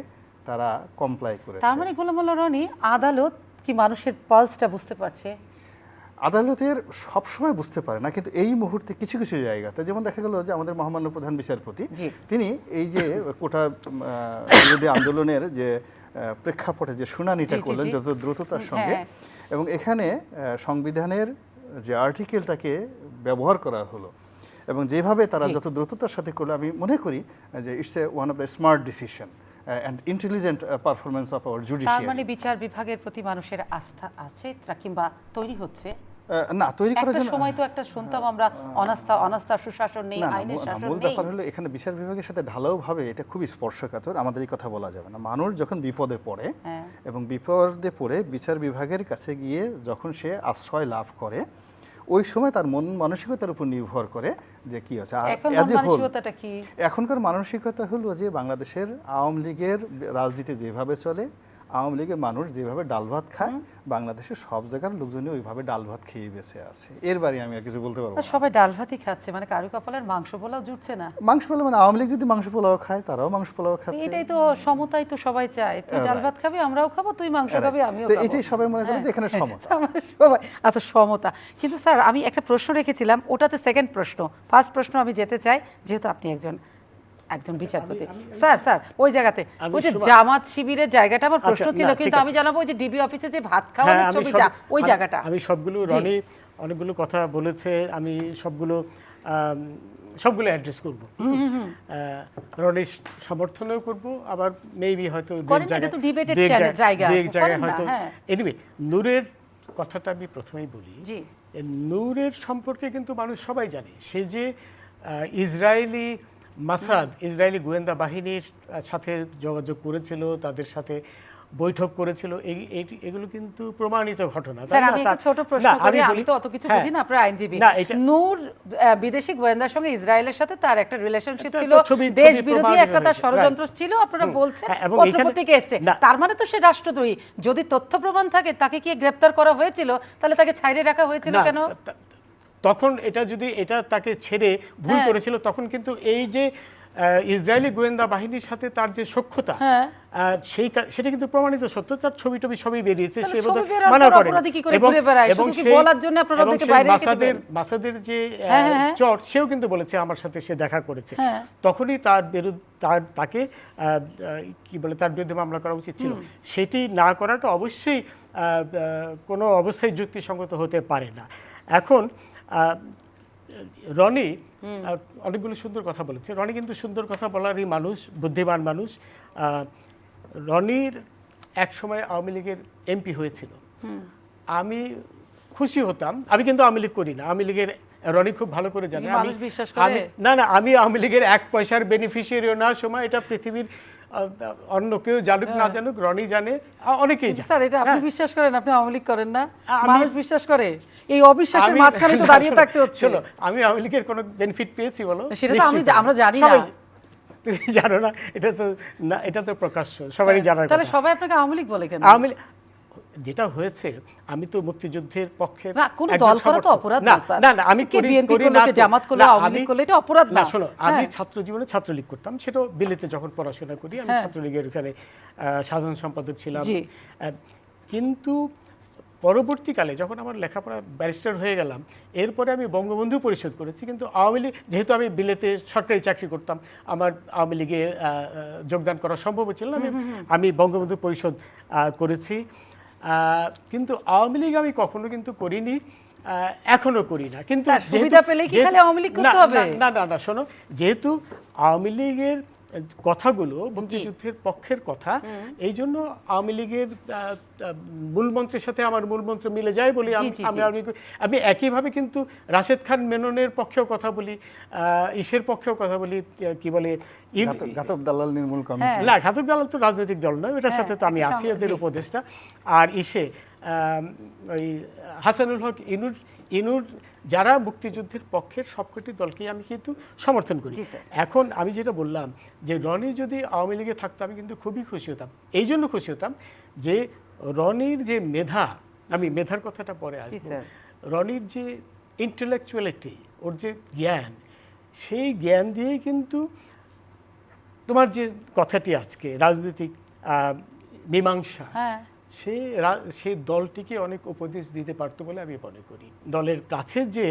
তারা কমপ্লাই করেছে। তার মানে গোলাম মোল্লা রনি, আদালত কি মানুষের পালসটা বুঝতে পারছে? আদালতের সবসময় বুঝতে পারে না, কিন্তু এই মুহূর্তে কিছু কিছু জায়গাতে, যেমন দেখা গেল যে আমাদের মহামান্য প্রধান বিচারপতি তিনি এই যে কোটা বিরোধী আন্দোলনের যে প্রেক্ষাপটে যে শুনানিটা করলেন যত দ্রুততার সঙ্গে, এবং এখানে সংবিধানের যে আর্টিকেলটাকে ব্যবহার করা হলো এবং যেভাবে তারা যত দ্রুততার সাথে করলো, আমি মনে করি যে it's a one of the smart decision and intelligent performance of our judiciary. তার মানে বিচার বিভাগের প্রতি মানুষের আস্থা আছে কিংবা তৈরি হচ্ছে না, তৈরি করার জন্য সময় তো একটা শুনতাম আমরা অনাস্থা সুশাসন নেই, আইনের শাসন নেই। মূল ব্যাপার হলো এখানে বিচার বিভাগের সাথে ঢালাওভাবে এটা খুবই স্পর্শকাতর, আমাদের এই কথা বলা যাবে না। মানুষ যখন বিপদে পড়ে এবং বিপদে পড়ে বিচার বিভাগের কাছে গিয়ে যখন সে আশ্রয় লাভ করে, ওই সময় তার মন মানসিকতার উপর নির্ভর করে যে কি আছে। আর এখনকার মানসিকতা হলো যে বাংলাদেশের আওয়ামী লীগের রাজনীতি যেভাবে চলে, আওয়ামী লীগের মানুষ যেভাবে ডাল ভাত খায়, বাংলাদেশের সব জায়গার লোকজনই ওইভাবে ডাল ভাত খেয়ে বেঁচে আছে। এর বারে আমি আর কিছু বলতে পারবো না। সবাই ডাল ভাতই খাচ্ছে, মানে কারো কপালের মাংস পোলাও জুটছে না। মাংস পোলাও মানে আওয়ামী লীগ যদি মাংস পোলাও খায়, তারাও মাংস পোলাও খাচ্ছে। এটাই তো সমতাই তো সবাই চায়, তুই ডাল ভাত খাবি আমরাও খাবো, তুই মাংস খাবি আমিও খাবো, এটাই সবাই মনে করে যে এখানে সমতা। সবাই আচ্ছা সমতা। কিন্তু স্যার আমি একটা প্রশ্ন রেখেছিলাম, ওটাতে সেকেন্ড প্রশ্ন, ফার্স্ট প্রশ্ন আমি যেতে চাই, যেহেতু আপনি একজন বিচারপতি। স্যার ওই জায়গাতে ওই যে জামাত শিবিরের জায়গাটা আমার প্রশ্ন ছিল, কিন্তু আমি জানাবো ওই যে ডিবি অফিসে যে ভাত খাওয়ানোর ছবিটা, ওই জায়গাটা আমি সবগুলো, রনি অনেকগুলো কথা বলেছে, আমি সবগুলো অ্যাড্রেস করব। রনির সমর্থনও করব, আবার মেবি হয়তো জায়গায় হয়তো। এনিওয়ে, নূরের কথাটা আমি প্রথমেই বলি। নূরের সম্পর্কে কিন্তু মানুষ সবাই জানে, সে যে ইসরায়েলি মাসাদ, ইসরায়েলি গোয়েন্দা বাহিনীর সাথে যোগাযোগ করেছিল, তাদের সাথে বৈঠক করেছিল, এগুলো কিন্তু প্রমাণিত ঘটনা। আমি একটা ছোট প্রশ্ন করি, আমি তো অত কিছু বুঝি না, আপনারা আইনজীবী। নূর বিদেশি গোয়েন্দার সঙ্গে ইসরায়েলের সাথে তার একটা রিলেশনশিপ ছিল, দেশ বিরোধী একটা তার ষড়যন্ত্র ছিল, আপনারা বলছেন পত্রপত্রিকা এসেছে, তার মানে তো সে রাষ্ট্রদ্রোহী। যদি তথ্য প্রমাণ থাকে, তাকে কি গ্রেফতার করা হয়েছিল, তাহলে তাকে ছাইরে রাখা হয়েছিল কেন? তখন এটা যদি তাকে ছেড়ে ভুল করেছিল, তখন কিন্তু এই যে ইসরায়েলি গোয়েন্দা বাহিনীর সাথে তার যে সখ্যতা, হ্যাঁ। সেটা কিন্তু প্রমাণিত সত্য। তার ছবি টবি সবই বেরিয়েছে, তাহলে সে ছবি বোধহয় বেরোনোর মানা পর করেন। অপরাধী কি করে ঘুরে বেড়ায়? শুধু কি বলার জন্য আপনারা ওদেরকে বাইরে রেখে দিবেন? মাসাদের যে হ্যাঁ, হ্যাঁ। চর, সেও কিন্তু বলেছে আমার সাথে সে দেখা করেছে। হ্যাঁ। তখনই তাকে কি বলে তার বিরুদ্ধে মামলা করা উচিত ছিল। সেটি না করাটা অবশ্যই কোনো অবস্থায় যুক্তিসঙ্গত হতে পারে না। এখন রনি অনেকগুলো সুন্দর কথা বলেছে। রনি কিন্তু সুন্দর কথা বলারই মানুষ, বুদ্ধিমান মানুষ। রনির এক সময় আওয়ামী লীগের এমপি হয়েছিল। আমি খুশি হতাম। আমি কিন্তু আওয়ামী লীগ করি না। আওয়ামী লীগের রনি খুব ভালো করে জানে। মানুষ বিশ্বাস করে? আমি আওয়ামী লীগের 1 পয়সার বেনিফিশিয়ারিও না। সময় এটা পৃথিবীর অন্য কেউ জানুক না জানুক, রনি জানে, অনেকেই জানে। স্যার, এটা আপনি বিশ্বাস করেন? আপনি আওয়ামী লীগ করেন না? আমি- মানুষ বিশ্বাস করে? এই অবিশ্বাসের মাঝখানে তো দাঁড়িয়ে থাকতে হচ্ছে। শোনো, আমি আওয়ামী লীগের কোনো বেনিফিট পেয়েছি বলো? সেটা তো আমরা জানি না। তুমি জানো না? এটা তো প্রকাশ্য, সবারই জানার তাহলে কথা। সবাই আপনাকে আওয়ামী লীগ বলে কেন? আওয়ামী লীগ যেটা হয়েছে, আমি তো মুক্তিযুদ্ধের পক্ষে না, কোন একজন দল করা তো সমর্থক। অপরাধ না, না, স্যার। না, আমি কে করি বিএনপি করি করলো, না কে তো। জামাত করলো, না, আওয়ামী লীগ করলো, এটা অপরাধ না। শোনো, আমি হ্যাঁ। ছাত্র জীবনে ছাত্রলীগ করতাম, সেটা বিলেতে যখন পড়াশোনা করি আমি হ্যাঁ। ছাত্রলীগের ওখানে সাধারণ সম্পাদক ছিলাম। জি। কিন্তু পরবর্তীকালে যখন আমার লেখাপড়া ব্যারিস্টার হয়ে গেলাম, এরপরে আমি বঙ্গবন্ধু পরিষদ করেছি। কিন্তু আওয়ামী লীগ, যেহেতু আমি বিলেতে সরকারি চাকরি করতাম, আমার আওয়ামী লীগে যোগদান করা সম্ভব ছিল না। আমি বঙ্গবন্ধু পরিষদ করেছি। কিন্তু আওয়ামী লীগ আমি কখনো কিন্তু করিনি, এখনো করি না। কিন্তু স্যার, সুবিধা পেলেই কি খালি আওয়ামী লীগ করতে হবে? না, শোনো, যেহেতু আওয়ামী লীগের কথাগুলো মুক্তিযুদ্ধের পক্ষের কথা, এই জন্য আওয়ামী লীগের মূলমন্ত্রের সাথে আমার মূলমন্ত্র মিলে যায় বলি আমি একইভাবে কিন্তু রাশেদ খান মেননের পক্ষেও কথা বলি, ইসের পক্ষেও কথা বলি, কি বলে ঘাতক দালাল নির্মূল কমিটি। না, ঘাতক দালাল তো রাজনৈতিক দল নয়, এটার সাথে তো আমি আছি, ওদের উপদেষ্টা। আর ওই হাসানুল হক ইনুর যারা মুক্তিযুদ্ধের পক্ষের সবকটি দলকেই আমি কিন্তু সমর্থন করি। এখন আমি যেটা বললাম যে রনি যদি আওয়ামী লীগে থাকতো, আমি কিন্তু খুবই খুশি হতাম। এই জন্য খুশি হতাম যে রনির যে মেধা, আমি মেধার কথাটা পরে আসবো, রনির যে ইন্টেলেকচুয়ালিটি, ওর যে জ্ঞান, সেই জ্ঞান দিয়েই কিন্তু তোমার যে কথাটি আজকে রাজনৈতিক মীমাংসা, সেই দলটিকে অনেক উপদেশ দিতে পারতো বলে আমি মনে করি। দলের কাছে যে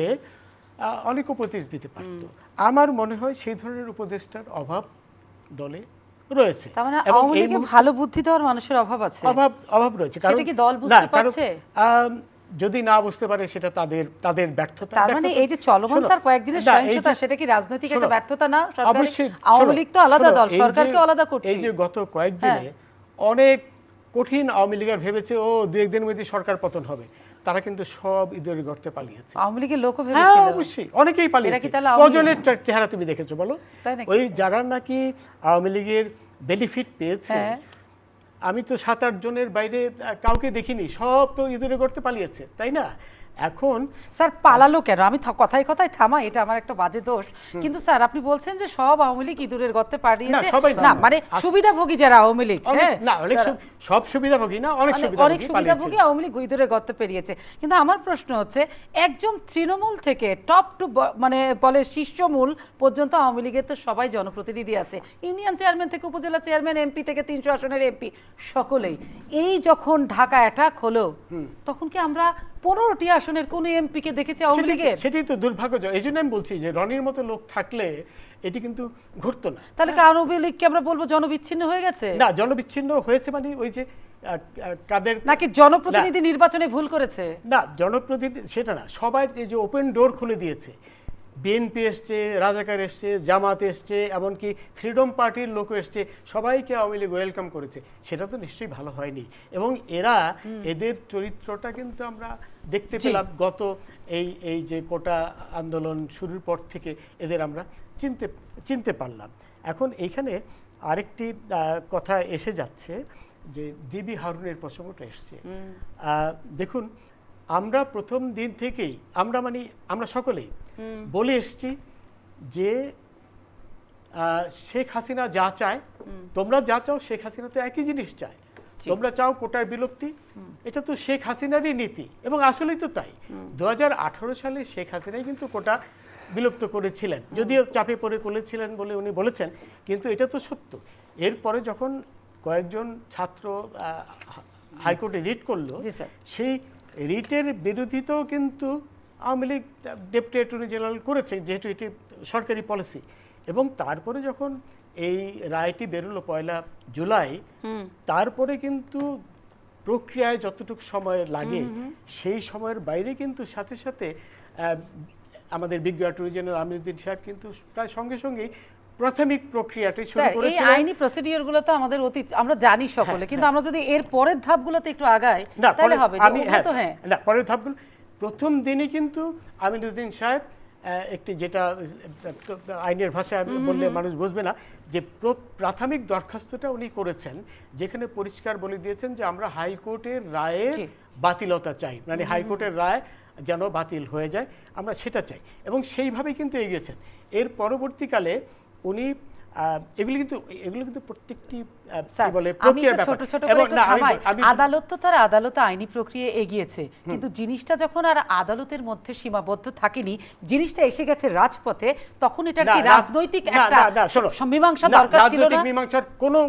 অনেক উপদেশ দিতে পারতো। আমার মনে হয় সেই ধরনের উপদেশটার অভাব দলে রয়েছে। তার মানে আওয়ামী লীগে ভালো বুদ্ধি দেওয়ার মানুষের অভাব আছে, অভাব রয়েছে। কারণ সেটা কি দল বুঝতে পারছে? যদি না বুঝতে পারে সেটা তাদের ব্যর্থতা। তার মানে এই যে চলমান স্যার কয়েকদিনের সহিংসতা, সেটা কি রাজনৈতিক একটা ব্যর্থতা না? অবশ্যই। আওয়ামী লীগ তো আলাদা দল, সরকারকে আলাদা করছে। এই যে গত কয়েকদিনে অনেক কঠিন আওয়ামী লীগের ভেবেছে ও 2-1 দিনের মধ্যে সরকার পতন হবে, তারা কিন্তু সব ইঁদুর গর্তে পালিয়েছে। আওয়ামী লীগের লোকও ভেবেছিল। অবশ্যই, অনেকেই পালিয়েছে। কজনের চেহারা তুমি দেখেছো বলো? ওই যারা নাকি আওয়ামী লীগের বেনিফিট পেয়েছে, আমি তো 7-8 জনের বাইরে কাউকে দেখিনি, সব তো ইঁদুরে গর্তে পালিয়েছে, তাই না? এখন স্যার পালালো কেন? আমি কথায় কথায় থামাই, এটা আমার একটা বাজে দোষ। কিন্তু স্যার আপনি বলছেন যে সব আওয়ামী লীগ ইঁদুরের গর্তে পালিয়েছে। না, মানে সুবিধাভোগী যারা আওয়ামী লীগ, না, অনেক সব সুবিধাভোগী না, অনেক সুবিধাভোগী আওয়ামী লীগ ইঁদুরের গর্তে পেরিয়েছে। কিন্তু আমার প্রশ্ন হচ্ছে, একজন তৃণমূল থেকে টপ টু মানে বলে শীর্ষমূল পর্যন্ত আওয়ামী লীগের তো সবাই জনপ্রতিনিধি আছে, ইউনিয়ন চেয়ারম্যান থেকে উপজেলা চেয়ারম্যান, এমপি থেকে 300 আসনের এমপি, সকলেই। এই যখন ঢাকা অ্যাটাক হলো, তখন কি আমরা 15টি আসনের কোন এমপি কে দেখেছি আওয়ামী লীগের? সেটাই তো দুর্ভাগ্যজনক। এই জন্য আমি বলছি যে রনির মতো লোক থাকলে এটি কিন্তু ঘটতো না। তাহলে আওয়ামী লীগকে আমরা বলবো জনবিচ্ছিন্ন হয়ে গেছে? না, জনবিচ্ছিন্ন হয়েছে মানে ওই যে কাদের, নাকি জনপ্রতিনিধি নির্বাচনে ভুল করেছে? না, জনপ্রতিনিধি সেটা না, সবাই এই যে ওপেন ডোর খুলে দিয়েছে। বিএনপি এসছে, রাজাকার এসছে, জামাত এসছে, এমনকি ফ্রিডম পার্টির লোক এসছে, সবাইকে আওয়ামী লীগ ওয়েলকাম করেছে। সেটা তো নিশ্চয়ই ভালো হয়নি। এবং এদের চরিত্রটা কিন্তু আমরা দেখতে পেলাম গত এই যে কোটা আন্দোলন শুরুর পর থেকে এদের আমরা চিনতে পারলাম। এখন এইখানে আরেকটি কথা এসে যাচ্ছে যে ডিবি হারুনের প্রসঙ্গটা এসছে। দেখুন, আমরা প্রথম দিন থেকেই আমরা সকলেই বলে এসছি যে শেখ হাসিনা যা চায়, তোমরা যা চাও, শেখ হাসিনা তো একই জিনিস চায়। তোমরা চাও কোটার বিলুপ্তি, এটা তো শেখ হাসিনারই নীতি, এবং আসলেই তো তাই। 2018 সালে শেখ হাসিনাই কিন্তু কোটা বিলুপ্ত করেছিলেন, যদিও চাপে পড়ে করেছিলেন বলে উনি বলেছেন, কিন্তু এটা তো সত্য। এরপরে যখন কয়েকজন ছাত্র হাইকোর্টে রিট করলো, জি স্যার। সেই রিটের বিরোধিতাও কিন্তু Awami League deputy attorney general করেছে, যেহেতু এটি সরকারি পলিসি। এবং তারপরে যখন এই রায়টি বেরোলো 1 জুলাই, তারপরে কিন্তু প্রক্রিয়ায় যতটুকু সময় লাগে সেই সময়ের বাইরে কিন্তু সাথে সাথে আমাদের বিজ্ঞ অ্যাটর্নি জেনারেল আমিনুদ্দিন সাহেব কিন্তু প্রায় সঙ্গে সঙ্গেই প্রাথমিক প্রক্রিয়াটি শুরু স্যার, এই করেছিলেন। আইনি প্রসিডিওর গুলো তো আমাদের অতীত আমরা জানি সকলে, কিন্তু আমরা যদি এর পরের ধাপগুলোতে একটু আগাই না, তাহলে হবে। আমি ওগুলো তো হ্যাঁ, না, পরের ধাপগুলো প্রথম দিনই কিন্তু আমিনুদ্দিন সাহেব একটি, যেটা আইনের ভাষায় বললে মানুষ বুঝবে না, যে প্রাথমিক দরখাস্তটা উনি করেছেন, যেখানে পরিষ্কার বলে দিয়েছেন যে আমরা হাইকোর্টের রায়ের জি। বাতিলতা চাই, মানে হাইকোর্টের রায় যেন বাতিল হয়ে যায় আমরা সেটা চাই, এবং সেইভাবেই কিন্তু এগিয়েছেন। এর পরবর্তীকালে উনি এগুলো কিন্তু প্রত্যেকটি কি বলে প্রক্রিয়ার ব্যাপার। ছোট ছোট করে একটু থামাই। আদালত তো তার আদালত আইনি প্রক্রিয়া এগিয়েছে, কিন্তু জিনিসটা যখন আর আদালতের মধ্যে সীমাবদ্ধ থাকেনি, জিনিসটা এসে গেছে রাজপথে, তখন এটা কি রাজনৈতিক একটা মীমাংসা দরকার ছিল না? রাজনৈতিক মীমাংসার কোনো,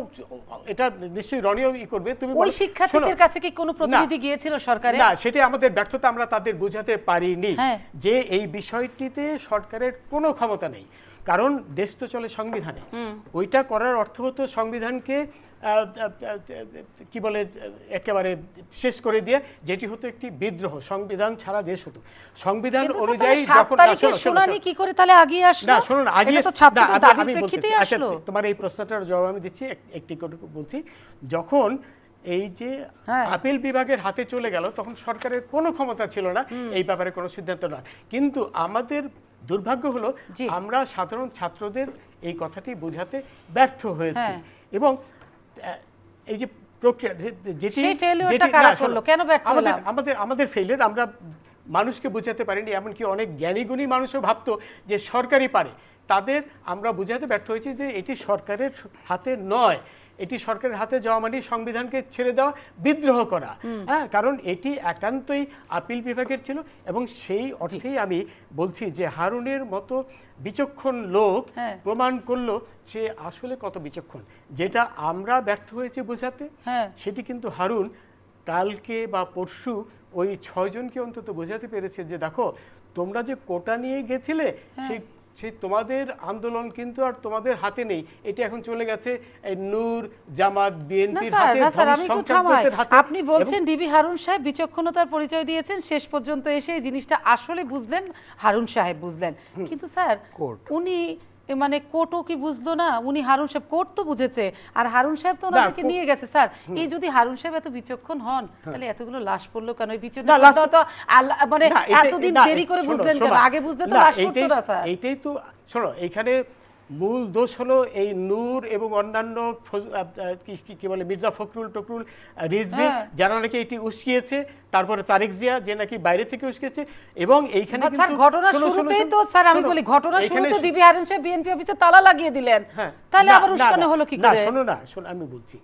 এটা নিশ্চয়ই রনিও করবে। তুমি ওই শিক্ষার্থীদের কাছে কি কোনো প্রতিনিধি গিয়েছিল সরকারে? না, সেটা আমাদের ব্যর্থতা, আমরা তাদের বোঝাতে পারিনি যে এই বিষয়টিতে সরকারের কোনো ক্ষমতা নেই, কারণ দেশ তো চলে সংবিধানে। ওইটা করার অর্থ হতো সংবিধানকে কি বলে একেবারে শেষ করে দিয়ে, যেটি হতো একটি বিদ্রোহ, সংবিধান ছাড়া দেশ হতো। সংবিধান অনুযায়ী যখন শুনানি কি করে তাহলে আগিয়ে আসলো? না, শুনুন, আগিয়ে তো ছাত্রদের দাবির প্রেক্ষিতেই আসলো। তোমার এই প্রশ্নটার জবাব আমি দিচ্ছি, একটি করে বলছি। যখন এই যে আপিল বিভাগের হাতে চলে গেল, তখন সরকারের কোনো ক্ষমতা ছিল না এই ব্যাপারে কোনো সিদ্ধান্ত না। কিন্তু আমাদের দুর্ভাগ্য হলো আমরা সাধারণ ছাত্রদের এই কথাটি বোঝাতে ব্যর্থ হয়েছি, এবং এই যে প্রক্রিয়া যেটি আমাদের ফেলিয়ার, আমরা মানুষকে বোঝাতে পারিনি। এমনকি অনেক জ্ঞানীগুণী মানুষও ভাবতো যে সরকারই পারে, তাদের আমরা বোঝাতে ব্যর্থ হয়েছি যে এটি সরকারের হাতে নয়, এটি সরকারের হাতে যাওয়া মানে সংবিধানকে ছেড়ে দেওয়া, বিদ্রোহ করা। হ্যাঁ, কারণ এটি একান্তই আপিল বিভাগের ছিল, এবং সেই অর্থেই আমি বলছি যে হারুনের মতো বিচক্ষণ লোক প্রমাণ করলো সে আসলে কত বিচক্ষণ। যেটা আমরা ব্যর্থ হয়েছে বোঝাতে, সেটি কিন্তু হারুন কালকে বা পরশু ওই 6 জনকে অন্তত বোঝাতে পেরেছে যে দেখো, তোমরা যে কোটা নিয়ে গেছিলে, সেই তোমাদের আন্দোলন কিন্তু আর তোমাদের হাতে নেই, এটা এখন চলে গেছে এই নূর, জামাত, বিএনপির হাতে, সন্ত্রাসীদের হাতে। আপনি বলছেন ডিবি হারুন সাহেব বিচক্ষণতার পরিচয় দিয়েছেন, শেষ পর্যন্ত এসে এই জিনিসটা আসলে বুঝলেন হারুন সাহেব বুঝলেন, কিন্তু স্যার উনি মানে কোর্টও কি বুঝলো না? উনি হারুন সাহেব কোর্ট তো বুঝেছে, আর হারুন সাহেব তো ওনাদেরকে নিয়ে গেছে। স্যার, এই যদি হারুন সাহেব এত বিচক্ষণ হন, তাহলে এতগুলো লাশ পড়লো কেন? এই মানে এতদিন দেরি করে বুঝলেন কেন? আগে বুঝতে তো লাশ পড়তো না স্যার। এইটাই তো, শোনো, এইখানে মূল দোষ হলো এই নূর এবং অন্যান্য কি বলে মির্জা ফখরুল টকরুল রিজভী, যারা নাকি এটি উস্কিয়েছে, তারপরে তারেক জিয়া যে নাকি বাইরে থেকে উস্কিয়েছে। এবং এইখানে কিন্তু ঘটনার শুরুতেই তো স্যার আমি বলি, ঘটনার শুরুতে ডিবি হারুন সাহেব বিএনপি অফিসে তালা লাগিয়ে দিলেন, তাহলে আবার উস্কানো হলো কি করে? শোনো, আমি বলছি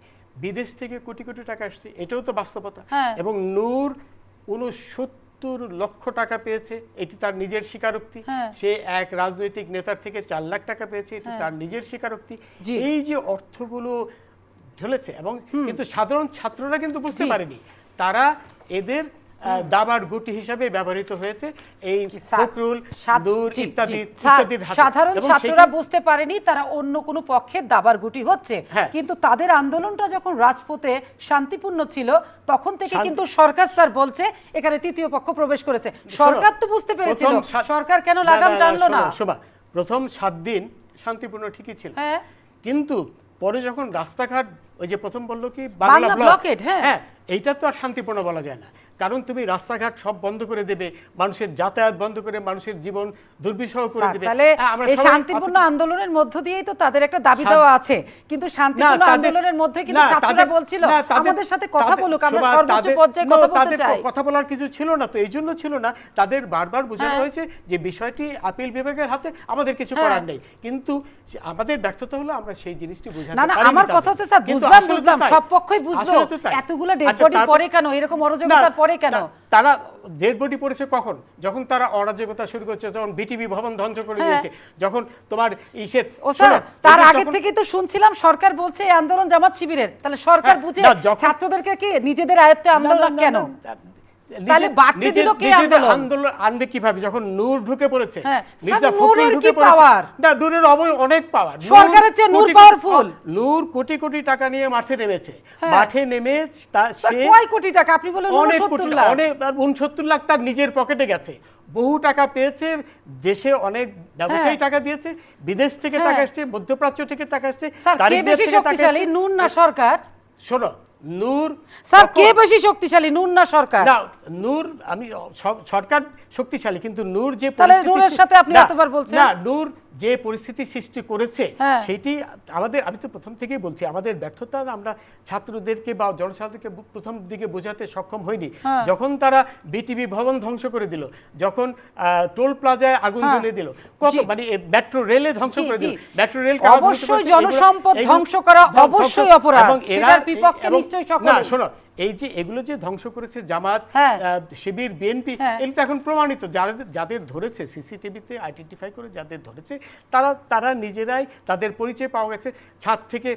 বিদেশ থেকে কোটি কোটি টাকা আসছে, এটাও তো বাস্তবতা। এবং নূর 69 লক্ষ টাকা পেয়েছে, এটি তার নিজের স্বীকারোক্তি। সে এক রাজনৈতিক নেতার থেকে 4 লাখ টাকা পেয়েছে, এটি তার নিজের স্বীকারোক্তি। এই যে অর্থগুলো ঝুলেছে, এবং কিন্তু সাধারণ ছাত্ররা কিন্তু বুঝতে পারেনি, তারা এদের দাবার গুটি হিসাবে ব্যবহৃত হয়েছে এই ফখরুল, নূর ইত্যাদির হাতে। সাধারণ ছাত্ররা বুঝতে পারেনি তারা অন্য কোনো পক্ষের দাবার গুটি হচ্ছে, কিন্তু তাদের আন্দোলনটা যখন রাজপথে শান্তিপূর্ণ ছিল, তখন থেকে কিন্তু সরকার স্যার বলছে এখানে তৃতীয় পক্ষ প্রবেশ করেছে। সরকার তো বুঝতে পেরেছিল, সরকার কেন লাগাম টানলো না? প্রথম 7 দিন শান্তিপূর্ণ ঠিকই ছিল, কিন্তু পরে যখন রাস্তাঘাট, ওই যে প্রথম বললো কি বাংলা ব্লকেড, হ্যাঁ, এইটা তো আর শান্তিপূর্ণ বলা যায় না, কারণ তুমি রাস্তাঘাট সব বন্ধ করে দেবে, মানুষের যাতায়াত বন্ধ করে মানুষের জীবন দুর্বিষহ করে দেবে। তাহলে এই শান্তিপূর্ণ আন্দোলনের মধ্য দিয়েই তো তাদের একটা দাবি দেওয়া আছে, কিন্তু শান্তিপূর্ণ আন্দোলনের মধ্যে কিন্তু ছাত্ররা বলছিল আমাদের সাথে কথা বলুক, আমরা সর্বোচ্চ পর্যায়ে কথা বলতে চাই। কথা বলার কিছু ছিল না, তো এই জন্য ছিল না, তাদের বারবার বোঝানো হয়েছে যে বিষয়টি আপিল বিভাগের হাতে, আমাদের কিছু করার নেই। কিন্তু আমাদের ব্যর্থতা হলো আমরা সেই জিনিসটি বোঝাতে পারিনি। না, আমার কথা হচ্ছে স্যার, বুঝলাম সব পক্ষই বুঝলো, এতগুলো ডেড বডি পরে কেন, এরকম অরাজকতার পরে পরে কেন? তারা ডেড বডি পড়েছে কখন? যখন তারা অরাজকতা শুরু করছে, যখন বিটিভি ভবন ধ্বংস করে দিয়েছে, যখন তোমার ইসের ও স্যার, তার আগে থেকে তো শুনছিলাম সরকার বলছে এই আন্দোলন জামাত শিবিরের, তাহলে সরকার বুঝে ছাত্রদেরকে কি নিজেদের আয়ত্তে আন্দোলন কেন? তাহলে বাড়তে দিল কে আন্দোলন? আন্দোলন আনবে কিভাবে যখন নূর ঢুকে পড়েছে? হ্যাঁ, মির্জা স্যার, ফখরুল নূরের ঢুকে কি পড়েছে। power? না, নূরের অনেক পাওয়ার। সরকারের চেয়ে নূর powerful। নূর কোটি কোটি টাকা নিয়ে মাঠে নেমেছে। হ্যাঁ। মাঠে নেমে স্যার, সে কয় কোটি টাকা? আপনি বলেন অনেক 69 কোটি, লাখ। অনেক 69 লাখ তার নিজের পকেটে গেছে। বহু টাকা পেয়েছে, দেশে অনেক ব্যবসায়ী টাকা দিয়েছে, বিদেশ থেকে টাকা আসছে, মধ্যপ্রাচ্য থেকে টাকা আসছে, স্যার, কে তারিখ বেশি থেকে টাকা শক্তিশালী, আসছে। নূর না সরকার? শোনো, নূর স্যার, তখন- কে বেশি শক্তিশালী, নূর না সরকার? না, নূর আমি সরকার শক্তিশালী, কিন্তু নূর যে তাহলে পরিস্থিতি নূরের সাথে আপনি না, এতবার বলছেন? না, নূর যে পরিস্থিতি সৃষ্টি করেছে হ্যাঁ। সেটি আমাদের, আমি তো প্রথম থেকেই বলছি, আমাদের ব্যর্থতা। আমরা ছাত্রদেরকে বা জনসাধারণকে প্রথম দিকে বোঝাতে সক্ষম হইনি। হ্যাঁ। যখন তারা বিটিভি ভবন ধ্বংস করে দিল, যখন টোল প্লাজায় আগুন হ্যাঁ। জ্বলে দিল, কত জি। মানে মেট্রো রেলে ধ্বংস জি, করে দিল, জি। মেট্রো রেল অবশ্যই জনসম্পদ ধ্বংস করা অবশ্যই অপরাধ, সেটার বিপক্ষে নিশ্চয়ই সকলে। না, শোনো, এই যে এগুলো যে ধ্বংস করেছে জামাত, হ্যাঁ। শিবির, বিএনপি, হ্যাঁ। এগুলো তো এখন প্রমাণিত। যাদের ধরেছে, সিসিটিভিতে আইডেন্টিফাই করে যাদের ধরেছে, তারা নিজেরাই, তাদের পরিচয় পাওয়া গেছে। ছাদ থেকে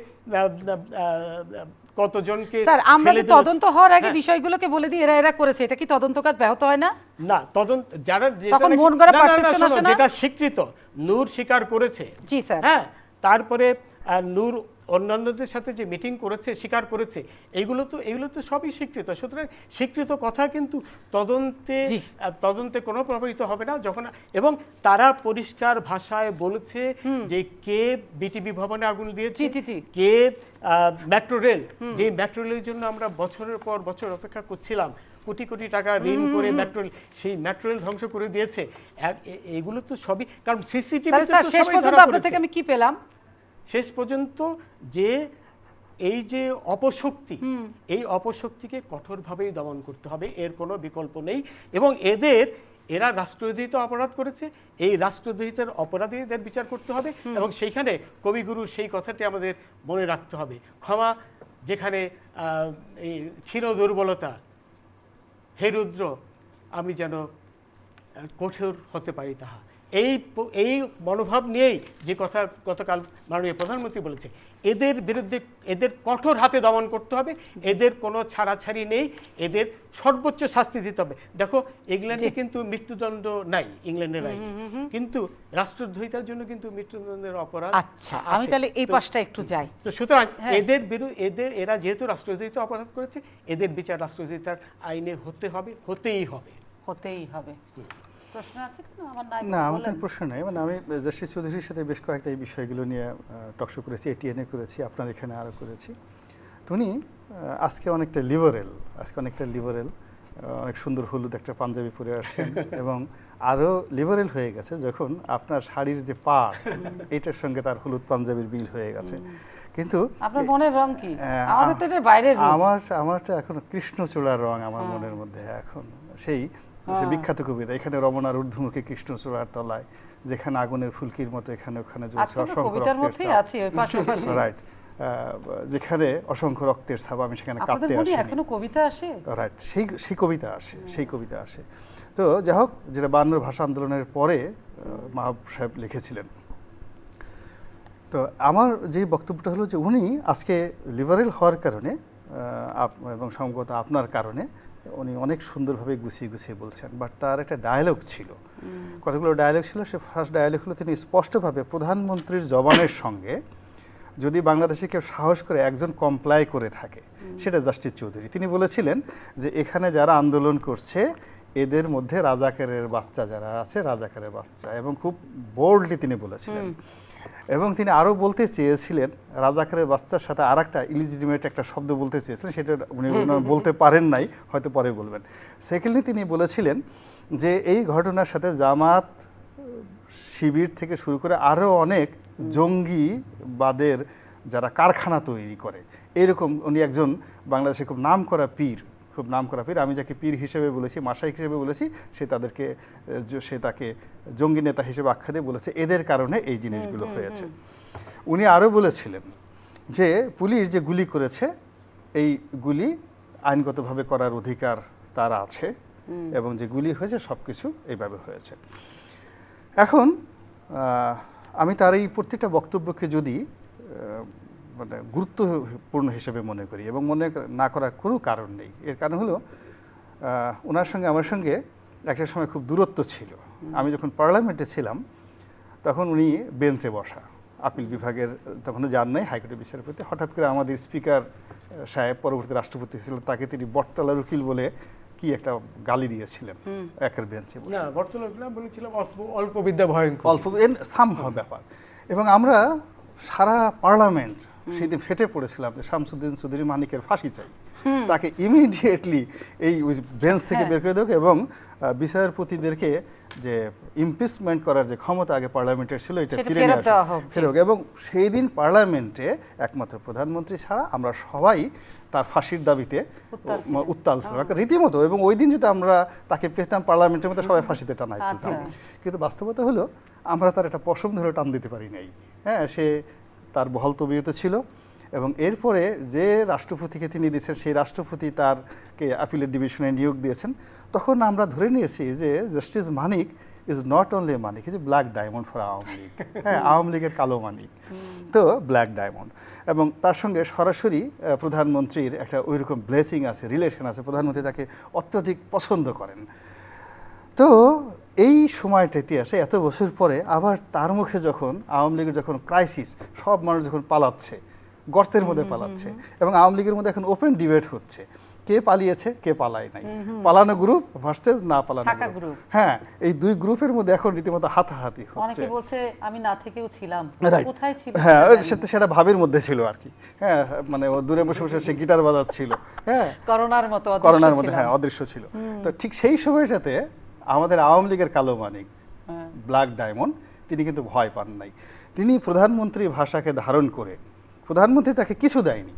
কতজনকে স্যার, আমরা ফেলে যে দেওয়া তদন্ত হওয়ার আগে হ্যাঁ। বিষয়গুলোকে বলে দিই এরা করেছে, এটা কি তদন্ত কাজ ব্যাহত হয় না? না, তদন্ত যারা তখন মন গড়া না, না, না, perception শোনো, আসে না? যেটা স্বীকৃত, নূর স্বীকার করেছে। জি, স্যার। হ্যাঁ, তারপরে নূর অন্যান্যদের সাথে যে মিটিং করেছে, স্বীকার করেছে, এগুলো তো সবই স্বীকৃত। সুতরাং স্বীকৃত কথা কিন্তু জি। তদন্তে কোনো প্রভাবিত হবে না। যখন এবং তারা পরিষ্কার ভাষায় বলেছে যে কে বিটিভি ভবনে আগুন দিয়েছে, জি, জি, জি। কে মেট্রো রেল, যে মেট্রো রেলের জন্য আমরা বছরের পর বছর অপেক্ষা করছিলাম, কোটি কোটি টাকা ঋণ করে মেট্রো রেল, সেই মেট্রো রেল ধ্বংস করে দিয়েছে। এগুলো তো সবই, কারণ সিসিটিভি তাহলে স্যার, শেষ পর্যন্ত আপনার থেকে আমি কি পেলাম? শেষ পর্যন্ত যে এই যে অপশক্তি, এই অপশক্তিকে কঠোরভাবেই দমন করতে হবে, এর কোনো বিকল্প নেই। এবং এরা রাষ্ট্রদ্রোহিত অপরাধ করেছে, এই রাষ্ট্রদ্রোহিতার অপরাধীদের বিচার করতে হবে। এবং সেইখানে কবিগুরুর সেই কথাটি আমাদের মনে রাখতে হবে, ক্ষমা যেখানে এই ক্ষীণ দুর্বলতা, হে রুদ্র আমি যেন কঠোর হতে পারি তাহা। এই মনোভাব নিয়েই যে কথা গতকাল মাননীয় প্রধানমন্ত্রী বলেছে, এদের বিরুদ্ধে এদের কঠোর হাতে দমন করতে হবে, এদের কোনো ছাড়াছাড়ি নেই, এদের সর্বোচ্চ শাস্তি দিতে হবে। দেখো, ইংল্যান্ডে কিন্তু মৃত্যুদণ্ড নাই, ইংল্যান্ডে নাই, কিন্তু রাষ্ট্রদ্রোহিতার জন্য কিন্তু মৃত্যুদণ্ডের অপরাধ। আচ্ছা, আমি তাহলে এই পাশটা একটু যাই। তো সুতরাং এরা যেহেতু রাষ্ট্রদ্রোহিতা অপরাধ করেছে, এদের বিচার রাষ্ট্রদ্রোহিতার আইনে হতেই হবে। প্রশ্ন আছে কোনো? আমার নাই, না, আমার বলেন। কোনো প্রশ্ন নেই। মানে আমি জাস্টিস চৌধুরীর সাথে বেশ কয়েকটা এই বিষয়গুলো নিয়ে টকশো করেছি, এটিএনএ করেছি, আপনার এখানে আরও করেছি। তো উনি আজকে অনেকটা লিবারেল, অনেক সুন্দর হলুদ একটা পাঞ্জাবি পরে আসছেন এবং আরও লিবারেল হয়ে গেছে যখন আপনার শাড়ির যে পাড়, এটার সঙ্গে তার হলুদ পাঞ্জাবির মিল হয়ে গেছে। কিন্তু আপনার মনের রং কি? আমাদের তো এটা বাইরের রং। আমারটা এখন কৃষ্ণচূড়ার রং আমার মনের মধ্যে এখন। সেই বিখ্যাত কবিতা, এখানে রমনার ঊর্ধ্বমুখী কৃষ্ণচূড়ার তলায়, যেখানে আগুনের ফুলকির মতো এখানে ওখানে জ্বলছে অসংখ্য রক্তের ছাপ। রাইট, যেখানে অসংখ্য রক্তের ছাপ, আমি সেখানে কাঁদতে আসি। এখনো কবিতা আসে? রাইট, সেই কবিতা আসে। তো যাই হোক, যেটা 52 ভাষা আন্দোলনের পরে মাহবুব সাহেব লিখেছিলেন। তো আমার যে বক্তব্যটা হলো যে উনি আজকে লিবারেল হওয়ার কারণে এবং সম্ভবত আপনার কারণে উনি অনেক সুন্দরভাবে গুছিয়ে বলছেন, বাট তার একটা ডায়ালগ ছিল, কতগুলো ডায়ালগ ছিল। সে ফার্স্ট ডায়ালগ হলো, তিনি স্পষ্টভাবে প্রধানমন্ত্রীর জবানের সঙ্গে যদি বাংলাদেশে কেউ সাহস করে একজন কমপ্লাই করে থাকে, সেটা জাস্টিস চৌধুরী। তিনি বলেছিলেন যে এখানে যারা আন্দোলন করছে এদের মধ্যে রাজাকারের বাচ্চা যারা আছে, রাজাকারের বাচ্চা, এবং খুব বোল্ডলি তিনি বলেছিলেন। এবং তিনি আরও বলতে চেয়েছিলেন, রাজাকারের বাচ্চার সাথে আর একটা ইলিজিটিমেট একটা শব্দ বলতে চেয়েছিলেন, সেটা উনি বলতে পারেন নাই, হয়তো পরে বলবেন। সেকেন্ডলি তিনি বলেছিলেন যে এই ঘটনার সাথে জামাত, শিবির থেকে শুরু করে আরও অনেক জঙ্গিবাদের যারা কারখানা তৈরি করে, এরকম উনি একজন বাংলাদেশে খুব নামকরা পীর, আমি যাকে পীর হিসেবে বলেছি, মাশাইখ হিসেবে বলেছি, সে তাকে জঙ্গি নেতা হিসেবে আখ্যা দিয়ে বলেছে এদের কারণে এই জিনিসগুলো হয়েছে। উনি আরও বলেছিলেন যে পুলিশ যে গুলি করেছে, এই গুলি আইনগতভাবে করার অধিকার তার আছে এবং যে গুলি হয়েছে সব কিছু এইভাবে হয়েছে। এখন আমি তার এই প্রত্যেকটা বক্তব্যকে যদি মানে গুরুত্বপূর্ণ হিসেবে মনে করি এবং মনে না করার কোনো কারণ নেই। এর কারণ হলো ওনার সঙ্গে আমার সঙ্গে একটা সময় খুব দূরত্ব ছিল। আমি যখন পার্লামেন্টে ছিলাম তখন উনি বেঞ্চে বসা, আপিল বিভাগের তখনও যান নাই হাইকোর্টের বিচারপতি। হঠাৎ করে আমাদের স্পিকার সাহেব পরবর্তী রাষ্ট্রপতি ছিলেন, তাকে তিনি বটতলার উকিল বলে কি একটা গালি দিয়েছিলেন একের বেঞ্চে বসে। না বর্তমান বলেছিলাম অল্প বিদ্যা ভয়ঙ্কর, অল্প সামহাও ব্যাপার। এবং আমরা সারা পার্লামেন্ট সেদিন ফেটে পড়েছিলাম যে শামসুদ্দিন চৌধুরী মানিকের ফাঁসি চাই, তাকে ইমিডিয়েটলি এই বেঞ্চ থেকে বের করে দেব এবং বিচারপতিদেরকে যে ইমপিচমেন্ট করার যে ক্ষমতা আগে পার্লামেন্টের ছিল এটা ফিরে হোক। এবং সেই দিন পার্লামেন্টে একমাত্র প্রধানমন্ত্রী ছাড়া আমরা সবাই তার ফাঁসির দাবিতে উত্তাল ছিলাম রীতিমতো। এবং ওই দিন যদি আমরা তাকে পেতাম পার্লামেন্টের মধ্যে সবাই ফাঁসিতে টানাই ফেলতাম। কিন্তু বাস্তবতা হলো আমরা তার একটা পশম ধরে টান দিতে পারি নাই। হ্যাঁ, সে তার বহাল তবিয়ত ছিল এবং এরপরে যে রাষ্ট্রপতিকে তিনি দিয়েছেন সেই রাষ্ট্রপতি তারকে আপিলের ডিভিশনে নিয়োগ দিয়েছেন। তখন আমরা ধরে নিয়েছি যে justice Manik is not only Manik, is a black diamond for Awami League. হ্যাঁ, আওয়ামী লীগের কালো মানিক, তো ব্ল্যাক ডায়মন্ড। এবং তার সঙ্গে সরাসরি প্রধানমন্ত্রীর একটা ওইরকম ব্লেসিং আছে, রিলেশন আছে, প্রধানমন্ত্রী তাকে অত্যধিক পছন্দ করেন। তো এই সময়টা ইতিহাসে এত বছর পরে আবার তার মুখে যখন আওয়ামী লীগের যখন ক্রাইসিস, সব মানুষ যখন পালাচ্ছে, গর্তের মধ্যে পালাচ্ছে এবং আওয়ামী লীগের মধ্যে এখন ওপেন ডিবেট হচ্ছে কে পালিয়েছে কে পালায় নাই, পালানো গ্রুপ ভার্সেস না পালানো গ্রুপ। হ্যাঁ, এই দুই গ্রুপের মধ্যে এখন রীতিমতো হাতাহাতি হচ্ছে। অনেকে বলছে আমি না থেকেও ছিলাম, কোথায় ছিল? হ্যাঁ, সেটা ভাবের মধ্যে ছিল আর কি। হ্যাঁ, মানে দূরে বসে বসে সে গিটার বাজাচ্ছিল। হ্যাঁ, করোনার মধ্যে হ্যাঁ অদৃশ্য ছিল। তো ঠিক সেই সময়টাতে আমাদের আওয়ামী লীগের কালো মানিক, ব্ল্যাক ডায়মন্ড, তিনি কিন্তু ভয় পান নাই। তিনি প্রধানমন্ত্রী ভাষাকে ধারণ করে, প্রধানমন্ত্রী তাকে কিছু দেয়নি,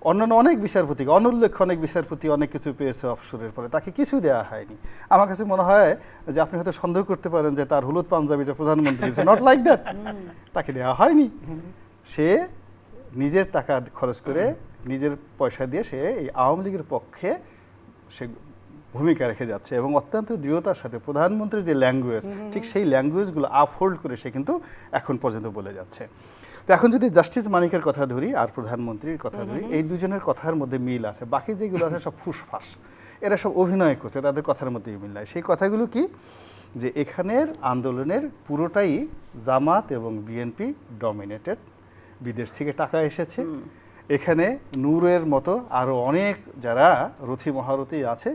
অন্যান্য অনেক বিচারপতি, অনুল্লেখ্য অনেক বিচারপতি অনেক কিছু পেয়েছে অবসরের পরে, তাকে কিছু দেওয়া হয়নি। আমার কাছে মনে হয় যে আপনি হয়তো সন্দেহ করতে পারেন যে তার হলুদ পাঞ্জাবিটা প্রধানমন্ত্রী দিয়েছে, নট লাইক দ্যাট, তাকে দেওয়া হয়নি। সে নিজের টাকা খরচ করে, নিজের পয়সা দিয়ে সে এই আওয়ামী লীগের পক্ষে সে ভূমিকা রেখে যাচ্ছে এবং অত্যন্ত দৃঢ়তার সাথে প্রধানমন্ত্রীর যে ল্যাঙ্গুয়েজ, ঠিক সেই ল্যাঙ্গুয়েজগুলো আপহোল্ড করে সে কিন্তু এখন পর্যন্ত বলে যাচ্ছে। তো এখন যদি জাস্টিস মানিকের কথা ধরি আর প্রধানমন্ত্রীর কথা ধরি, এই দুজনের কথার মধ্যে মিল আছে, বাকি যেগুলো আছে সব ফুসফাস, এরা সব অভিনয় করছে, তাদের কথার মধ্যে মিল নাই। সেই কথাগুলো কি, যে এখানের আন্দোলনের পুরোটাই জামাত এবং বিএনপি ডমিনেটেড, বিদেশ থেকে টাকা এসেছে, এখানে নূরের মতো আরও অনেক যারা রথী মহারথী আছে,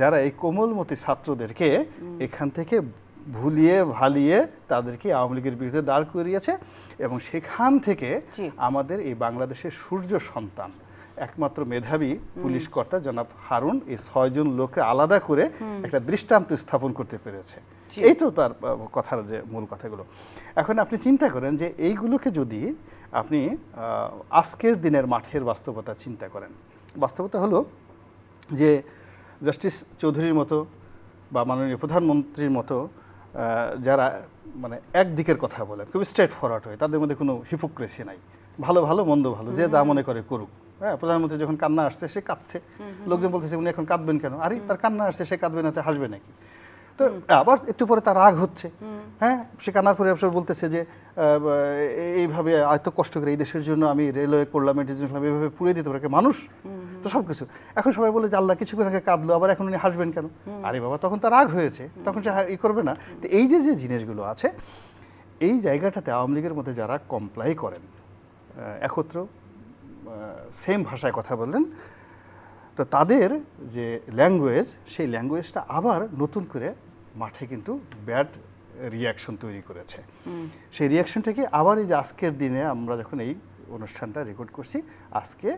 যারা এই কোমলমতি ছাত্রদেরকে এখান থেকে ভুলিয়ে ভালিয়ে তাদেরকে আওয়ামী লীগের বিরুদ্ধে দাঁড় করিয়েছে এবং সেখান থেকে আমাদের এই বাংলাদেশের সূর্য সন্তান একমাত্র মেধাবী পুলিশ কর্তা জনাব হারুন এই 6 জন লোককে আলাদা করে একটা দৃষ্টান্ত স্থাপন করতে পেরেছে। এই তো তার কথার যে মূল কথাগুলো। এখন আপনি চিন্তা করেন যে এইগুলোকে যদি আপনি আজকের দিনের মাঠের বাস্তবতা চিন্তা করেন, বাস্তবতা হলো যে জাস্টিস চৌধুরীর মতো বা মাননীয় প্রধানমন্ত্রীর মতো যারা মানে একদিকের কথা বলেন, খুবই স্ট্রেট ফরওয়ার্ড হয়, তাদের মধ্যে কোনো হিপোক্রেসি নাই, ভালো ভালো মন্দ ভালো, যে যা মনে করে করুক। হ্যাঁ, প্রধানমন্ত্রী যখন কান্না আসছে সে কাঁদছে, লোকজন বলতেছে উনি এখন কাঁদবেন কেন? আরে তার কান্না আসছে, সে কাঁদবে না তো হাসবে নাকি? তো আবার একটু পরে তার রাগ হচ্ছে, হ্যাঁ, সে কান্নার পরে অবসর বলতেছে যে এইভাবে এত কষ্ট করে এই দেশের জন্য আমি রেলওয়ে করলাম, এটির জন্য এইভাবে পুড়িয়ে দিতে পারে মানুষ, তো সব কিছু। এখন সবাই বলে যে আল্লাহ কিছুক্ষণ আগে কাঁদলো, আবার এখন উনি হাসবেন কেন? আরে বাবা, তখন তার রাগ হয়েছে, তখন সে ই করবে না। তো এই যে যে জিনিসগুলো আছে, এই জায়গাটাতে আওয়ামী লীগের মধ্যে যারা কমপ্লাই করেন, একত্র সেম ভাষায় কথা বললেন, তো তাদের যে ল্যাঙ্গুয়েজ, সেই ল্যাঙ্গুয়েজটা আবার নতুন করে মাঠে কিন্তু ব্যাড রিয়াকশন তৈরি করেছে। সেই রিয়াকশনটাকে আবার এই যে আজকের দিনে আমরা যখন এই অনুষ্ঠানটা রেকর্ড করছি, আজকে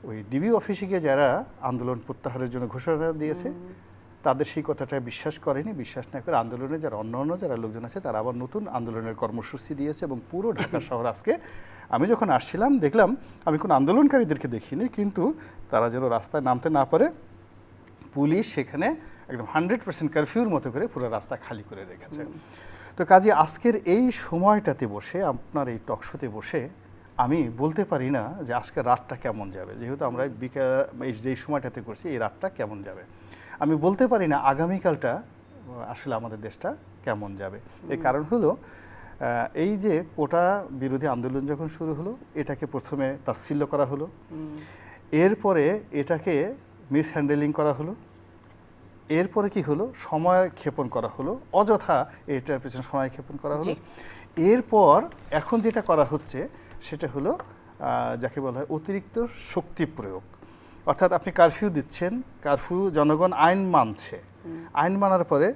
ওই ডিবি অফিসে গিয়ে যারা আন্দোলন প্রত্যাহারের জন্য ঘোষণা দিয়েছে, তাদের সেই কথাটা বিশ্বাস করেনি, বিশ্বাস না করে আন্দোলনে যারা অন্য যারা লোকজন আছে তারা আবার নতুন আন্দোলনের কর্মসূচি দিয়েছে এবং পুরো ঢাকা শহর আজকে, আমি যখন আসছিলাম দেখলাম, আমি কোনো আন্দোলনকারীদেরকে দেখিনি, কিন্তু তারা যেন রাস্তায় নামতে না পারে পুলিশ সেখানে একদম 100% কারফিউর মতো করে পুরো রাস্তা খালি করে রেখেছে। তো কাজে আজকের এই সময়টাতে বসে, আপনার এই টকশোতে বসে আমি বলতে পারি না যে আজকে রাতটা কেমন যাবে, যেহেতু আমরা এই যেই সময়টাতে করছি এই রাতটা কেমন যাবে। আমি বলতে পারি না আগামীকালটা আসলে আমাদের দেশটা কেমন যাবে। এর কারণ হলো এই যে কোটা বিরোধী আন্দোলন যখন শুরু হলো, এটাকে প্রথমে তাচ্ছিল্য করা হলো, এরপরে এটাকে মিসহ্যান্ডেলিং করা হলো, এরপরে কি হলো, সময় ক্ষেপণ করা হলো, অযথা এটার পেছনে সময় ক্ষেপণ করা হলো। এরপর এখন যেটা করা হচ্ছে সেটা হলো যাকে বলা হয় অতিরিক্ত শক্তি প্রয়োগ। অর্থাৎ আপনি কারফিউ দিচ্ছেন, কারফিউ জনগণ আইন মানছে, আইন মানার পরে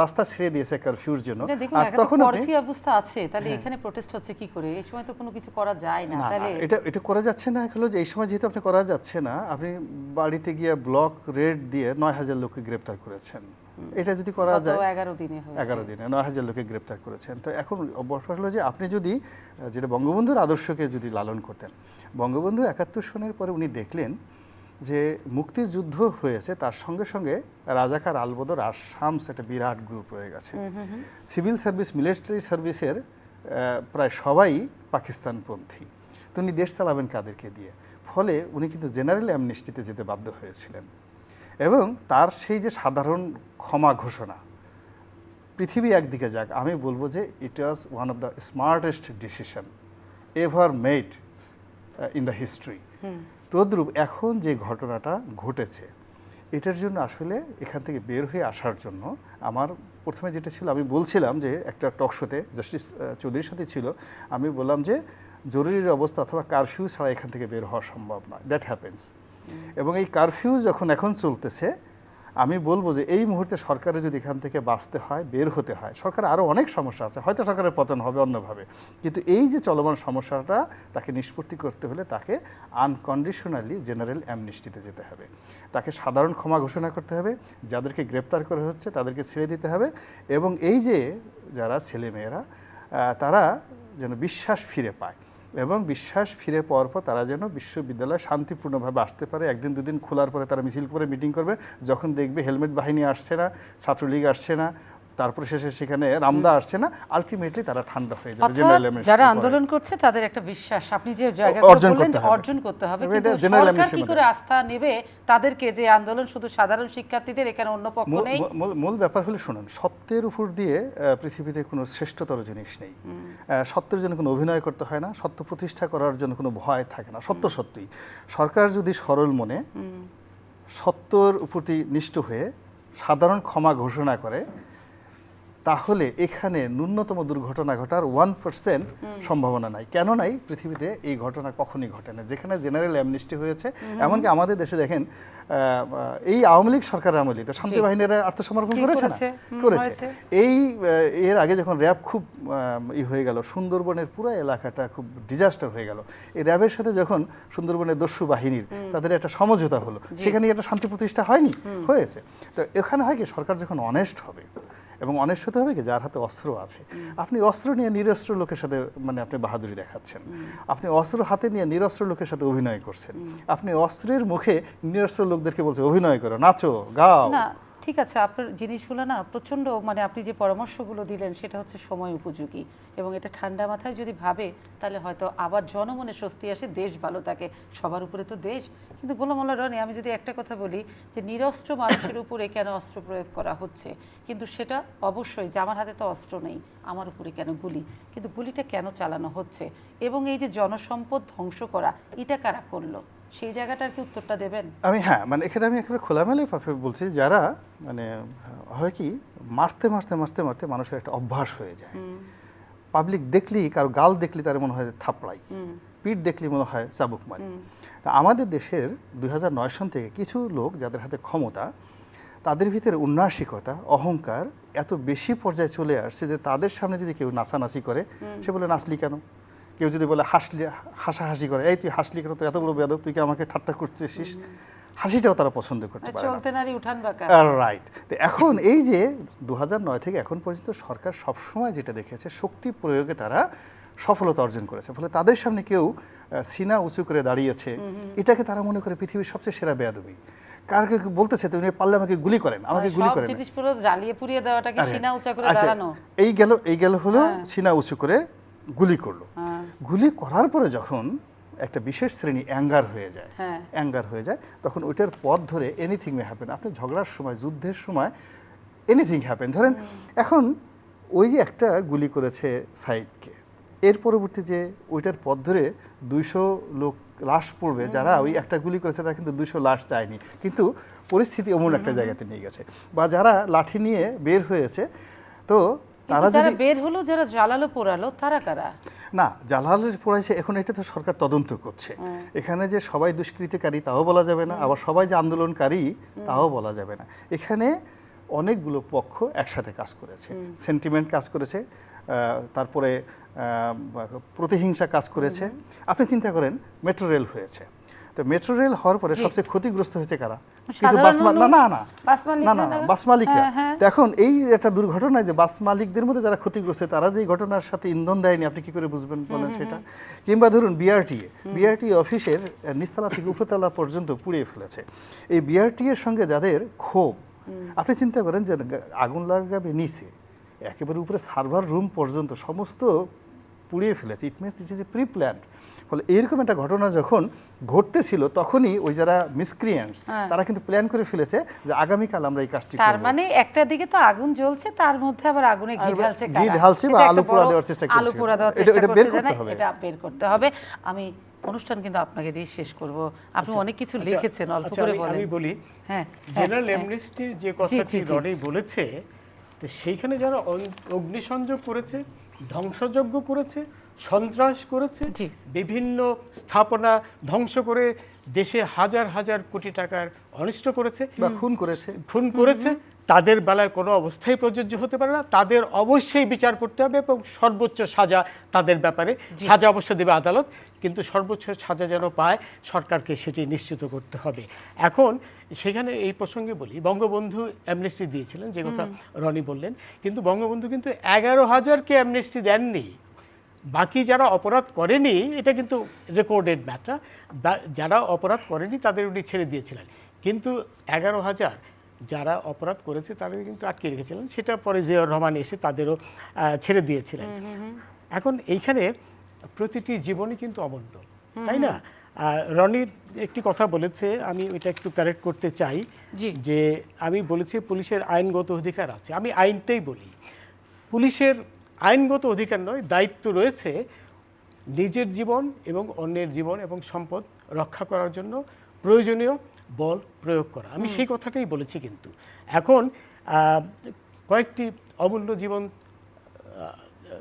রাস্তা ছেড়ে দিয়েছে কারফিউর জন্য, আর তখন কারফিউ অবস্থা আছে, তাহলে এখানে প্রোটেস্ট হচ্ছে কি করে? এই সময় তো কোনো কিছু করা যায় না। তাহলে এটা করা যাচ্ছে না, হলো যে এই সময় যেহেতু আপনি করা যাচ্ছে না, আপনি বাড়িতে গিয়ে ব্লক রেড দিয়ে ৯,০০০ লোককে গ্রেপ্তার করেছেন। এটা যদি করা যায় 11 দিনে ৯,০০০ লোককে গ্রেপ্তার করেছেন। তো এখন ব্যাপার হলো যে আপনি যদি যেটা বঙ্গবন্ধুর আদর্শকে যদি লালন করতেন, বঙ্গবন্ধু ৭১ সনের পরে উনি দেখলেন যে মুক্তিযুদ্ধ হয়েছে, তার সঙ্গে সঙ্গে রাজাকার আলবদর আর শামস একটা বিরাট গ্রুপ হয়ে গেছে। সিভিল সার্ভিস, মিলিটারি সার্ভিসের প্রায় সবাই পাকিস্তানপন্থী। তো উনি দেশ চালাবেন কাদেরকে দিয়ে? ফলে উনি কিন্তু জেনারেল অ্যামনেস্টিতে যেতে বাধ্য হয়েছিলেন। এবং তার সেই যে সাধারণ ক্ষমা ঘোষণা, পৃথিবী একদিকে যাক, আমি বলবো যে it was one of the smartest decision ever made in the history. তদ্রূপ এখন যে ঘটনাটা ঘটেছে, এটার জন্য আসলে এখান থেকে বের হয়ে আসার জন্য আমার প্রথমে যেটা ছিল, আমি বলছিলাম যে একটা টক শোতে জাস্টিস চৌধুরীর সাথে ছিল, আমি বললাম যে জরুরি অবস্থা অথবা কারফিউ ছাড়া এখান থেকে বের হওয়া সম্ভব নয়, দ্যাট হ্যাপেন্স। এবং এই কারফিউ যখন এখন চলতেছে, আমি বলবো যে এই মুহূর্তে সরকারের যদি এখান থেকে বাঁচতে হয়, বের হতে হয়, সরকার আরও অনেক সমস্যা আছে, হয়তো সরকারের পতন হবে অন্যভাবে, কিন্তু এই যে চলমান সমস্যাটা তাকে নিষ্পত্তি করতে হলে তাকে আনকন্ডিশনালি জেনারেল অ্যামনেস্টিতে যেতে হবে, তাকে সাধারণ ক্ষমা ঘোষণা করতে হবে, যাদেরকে গ্রেপ্তার করা হচ্ছে তাদেরকে ছেড়ে দিতে হবে, এবং এই যে যারা ছেলেমেয়েরা তারা যেন বিশ্বাস ফিরে পায়, এবং বিশ্বাস ফিরে পাওয়ার পর তারা যেন বিশ্ববিদ্যালয়ে শান্তিপূর্ণভাবে আসতে পারে। একদিন দুদিন খোলার পরে তারা মিছিল করে মিটিং করবে, যখন দেখবে হেলমেট বাহিনী আসছে না, ছাত্রলীগ আসছে না, তারপরে শেষে সেখানে রামদা আসছে না, আলটিমেটলি তারা ঠান্ডা হয়ে যাবে। যারা আন্দোলন করছে তাদের একটা বিশ্বাস আপনি যে জায়গা অর্জন করতে হবে, কিন্তু সরকার কি করে আস্থা নেবে তাদেরকে যে আন্দোলন শুধু সাধারণ শিক্ষার্থীদের, এখানে অন্য পক্ষ নেই? মূল ব্যাপার হলো, শুনুন, সত্যের উপর দিয়ে পৃথিবীতে কোনো শ্রেষ্ঠতর জিনিস নেই। সত্যের জন্য কোনো অভিনয় করতে হয় না, সত্য প্রতিষ্ঠা করার জন্য কোনো ভয় থাকে না, সত্য সত্যই। সরকার যদি সরল মনে সত্যর প্রতি নিষ্ঠ হয়ে সাধারণ ক্ষমা ঘোষণা করে, তাহলে এখানে ন্যূনতম দুর্ঘটনা ঘটার 1% সম্ভাবনা নাই। কেন নাই? পৃথিবীতে এই ঘটনা কখনই ঘটে না যেখানে জেনারেল অ্যামনেস্টি হয়েছে। এমনকি আমাদের দেশে দেখেন, এই আওয়ামী লীগ সরকারের আমলে তো শান্তি বাহিনীরা আত্মসমর্পণ করেছে না? করেছে। এর আগে যখন র্যাব খুব হয়ে গেল, সুন্দরবনের পুরো এলাকাটা খুব ডিজাস্টার হয়ে গেল, এই র্যাবের সাথে যখন সুন্দরবনের দস্যু বাহিনীর তাদের একটা সমঝোতা হলো, সেখানে একটা শান্তি প্রতিষ্ঠা হয়নি? হয়েছে। তো এখানে হয় কি, সরকার যখন অনেস্ট হবে, এবং অনেস্ট হতে হবে কি, যার হাতে অস্ত্র আছে। আপনি অস্ত্র নিয়ে নিরস্ত্র লোকের সাথে আপনি বাহাদুরি দেখাচ্ছেন, আপনি অস্ত্র হাতে নিয়ে নিরস্ত্র লোকের সাথে অভিনয় করছেন, আপনি অস্ত্রের মুখে নিরস্ত্র লোকদেরকে বলছে অভিনয় করো, নাচো, গাও। না, ঠিক আছে, আপনার জিনিসগুলো না প্রচণ্ড, আপনি যে পরামর্শগুলো দিলেন সেটা হচ্ছে সময় উপযোগী, এবং এটা ঠান্ডা মাথায় যদি ভাবে তাহলে হয়তো আবার জনমনে স্বস্তি আসে, দেশ ভালো থাকে, সবার উপরে তো দেশ। কিন্তু গোলাম মোল্লা রনি, আমি যদি একটা কথা বলি যে নিরস্ত্র মানুষের উপরে কেন অস্ত্র প্রয়োগ করা হচ্ছে, কিন্তু সেটা অবশ্যই যে আমার হাতে তো অস্ত্র নেই, আমার উপরে কেন গুলি, কিন্তু গুলিটা কেন চালানো হচ্ছে, এবং এই যে জনসম্পদ ধ্বংস করা, এটা কারা করলো, সেই জায়গাটার কি উত্তরটা দেবেন? এখানে আমি একেবারে খোলামেলাই বলছি, যারা হয় কি, মারতে মারতে মারতে মারতে মানুষের একটা অভ্যাস হয়ে যায়। পাবলিক দেখলি, কারো গাল দেখলি তার মনে হয় থাপড়াই, পিঠ দেখলি মনে হয় চাবুক মারি। তা আমাদের দেশের 2009 সন থেকে কিছু লোক যাদের হাতে ক্ষমতা, তাদের ভিতরে উন্নাসিকতা, অহংকার এত বেশি পর্যায়ে চলে আসছে যে তাদের সামনে যদি কেউ নাচানাচি করে, সে বলে নাচলি কেন? কেউ যদি বলে হাসাহাসি করে, এই তুই হাসলি কেন, তুই এত বড় বেয়াদব, তুই কি আমাকে ঠাট্টা করছিস, হাসিটাও তারা পছন্দ করতে পারে না। রাইট। তো এখন এই যে 2009 থেকে এখন পর্যন্ত সরকার সবসময় যেটা দেখেছে, শক্তি প্রয়োগে তারা সফলতা অর্জন করেছে, ফলে তাদের সামনে কেউ সিনা উঁচু করে দাঁড়িয়েছে, এটাকে তারা মনে করে পৃথিবীর সবচেয়ে সেরা বেয়াদবি। কার কেউ বলতেছে তুমি পারলে আমাকে গুলি করেন, আমাকে গুলি করেন, জিনিসগুলো জ্বালিয়ে পুড়িয়ে দেওয়াটাকে সিনা উঁচু করে দাঁড়ানো। এই গেল হলো সিনা উঁচু করে গুলি করলো। গুলি করার পরে যখন একটা বিশেষ শ্রেণী অ্যাঙ্গার হয়ে যায়, হ্যাঁ। অ্যাঙ্গার হয়ে যায়, তখন ওইটার পথ ধরে এনিথিং মে হ্যাপেন। আপনি ঝগড়ার সময়, যুদ্ধের সময় এনিথিং হ্যাপেন। ধরেন এখন ওই যে একটা গুলি করেছে সাইদকে, এর পরবর্তী যে ওইটার পথ ধরে 200 লোক লাশ পড়বে, যারা ওই একটা গুলি করেছে তারা কিন্তু 200 লাশ চায়নি, কিন্তু পরিস্থিতি এমন একটা জায়গাতে নিয়ে গেছে। বা যারা লাঠি নিয়ে বের হয়েছে, তো তারা যারা যদি বের হলো, যারা জ্বালালো পোড়ালো, তারা কারা? না জালালে পড়াইছে, এখন এটা তো সরকার তদন্ত করছে। এখানে যে সবাই দুষ্কৃতিকারী তাও বলা যাবে না, আবার সবাই যে আন্দোলনকারী তাও বলা যাবে না। এখানে অনেকগুলো পক্ষ একসাথে কাজ করেছে, সেন্টিমেন্ট কাজ করেছে, তারপরে প্রতিহিংসা কাজ করেছে। আপনি চিন্তা করেন মেট্রো রেল হয়েছে, তো মেট্রো রেল হওয়ার পরে সবচেয়ে ক্ষতিগ্রস্ত হয়েছে কারা? কিছু বাস না না না বাস মালিকরা। তো এখন এই একটা দুর্ঘটনায় যে বাস মালিকদের মধ্যে যারা ক্ষতিগ্রস্ত, তারা যে ঘটনার সাথে ইন্ধন দেয়নি, আপনি কি করে বুঝবেন বলেন সেটা? কিংবা ধরুন বিআরটি অফিসের নিচতলা থেকে উপরতলা পর্যন্ত পুড়িয়ে ফেলেছে। এই বিআরটি এর সঙ্গে যাদের ক্ষোভ, আপনি চিন্তা করেন যে আগুন লাগাবে নিচে, একেবারে উপরে সার্ভার রুম পর্যন্ত সমস্ত পুড়িয়ে ফেলেছে। It means this is a pre planned. ফলে এরকম একটা ঘটনা যখন ঘটতেছিল, তখনই ওই যারা মিসক্রিয়েন্টস তারা কিন্তু প্ল্যান করে ফেলেছে যে আগামীকাল আমরা এই কাজটি তার করব। মানে একটা দিকে তো আগুন জ্বলছে, তার মধ্যে আবার আগুনে ঘি ঢালছে কারা? ঘি ঢালছে বা এটা আলু একটা পোড়া বড় দেওয়ার চেষ্টা করছে। আলু পোড়া দেওয়ার এটা চেষ্টা বের করছে, করতে জানেন? হবে। এটা বের করতে হবে। আমি অনুষ্ঠান কিন্তু আপনাকে দিয়ে শেষ করব। আপনি অনেক কিছু লিখেছেন, অল্প করে বলেন। আমি বলি, হ্যাঁ, জেনারেল অ্যামনেস্টির যে কথাটি জি। রনি বলেছে, তো সেইখানে যারা অগ্নিসংযোগ করেছে, ধ্বংসযজ্ঞ করেছে, সন্ত্রাস করেছে, জি। বিভিন্ন স্থাপনা ধ্বংস করে দেশে হাজার হাজার কোটি টাকার অনিষ্ট করেছে বা খুন করেছে, তাদের বেলায় কোনো অবস্থায় প্রযোজ্য হতে পারে না। তাদের অবশ্যই বিচার করতে হবে এবং সর্বোচ্চ সাজা তাদের ব্যাপারে। সাজা অবশ্য দেবে আদালত, কিন্তু সর্বোচ্চ সাজা যেন পায় সরকারকে সেটি নিশ্চিত করতে হবে। এখন সেখানে এই প্রসঙ্গে বলি, বঙ্গবন্ধু অ্যামনেস্টি দিয়েছিলেন, যে কথা রনি বললেন, কিন্তু বঙ্গবন্ধু কিন্তু 11,000-কে অ্যামনেস্টি দেননি। বাকি যারা অপরাধ করেনি, এটা কিন্তু রেকর্ডেড ম্যাটার, যারা অপরাধ করেনি তাদের উনি ছেড়ে দিয়েছিলেন, কিন্তু 11,000 যারা অপরাধ করেছে তাদের কিন্তু আটকে রেখেছিলেন। সেটা পরে জিয়াউর রহমান এসে তাদেরও ছেড়ে দিয়েছিলেন। এখন এইখানে প্রতিটি জীবনই কিন্তু অমূল্য, তাই না? রনির একটি কথা বলেছে, আমি ওইটা একটু কারেক্ট করতে চাই, যে আমি বলেছি পুলিশের আইনগত অধিকার আছে। আমি আইনটাই বলি, পুলিশের আইনগত অধিকার নয়, দায়িত্ব রয়েছে নিজের জীবন এবং অন্যের জীবন এবং সম্পদ রক্ষা করার জন্য প্রয়োজনীয় বল প্রয়োগ করা। আমি সেই কথাটাই বলেছি। কিন্তু এখন কয়েকটি অমূল্য জীবন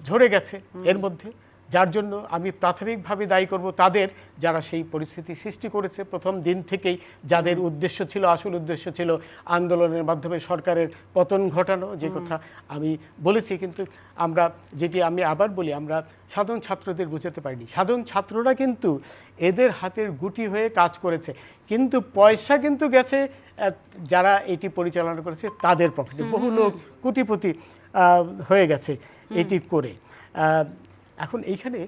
ঝরে গেছে এর মধ্যে, যার জন্য আমি প্রাথমিকভাবে দায়ী করব তাদের, যারা সেই পরিস্থিতি সৃষ্টি করেছে প্রথম দিন থেকেই, যাদের উদ্দেশ্য ছিল, আসল উদ্দেশ্য ছিল আন্দোলনের মাধ্যমে সরকারের পতন ঘটানো, যে কথা আমি বলেছি। কিন্তু আমরা যেটি আমি আবার বলি, আমরা সাধারণ ছাত্রদের বোঝাতে পারিনি। সাধারণ ছাত্ররা কিন্তু এদের হাতের গুটি হয়ে কাজ করেছে, কিন্তু পয়সা কিন্তু গেছে যারা এটি পরিচালনা করেছে তাদের পকেটে। বহু লোক কোটিপতি হয়ে গেছে এটি করে। এখন এইখানে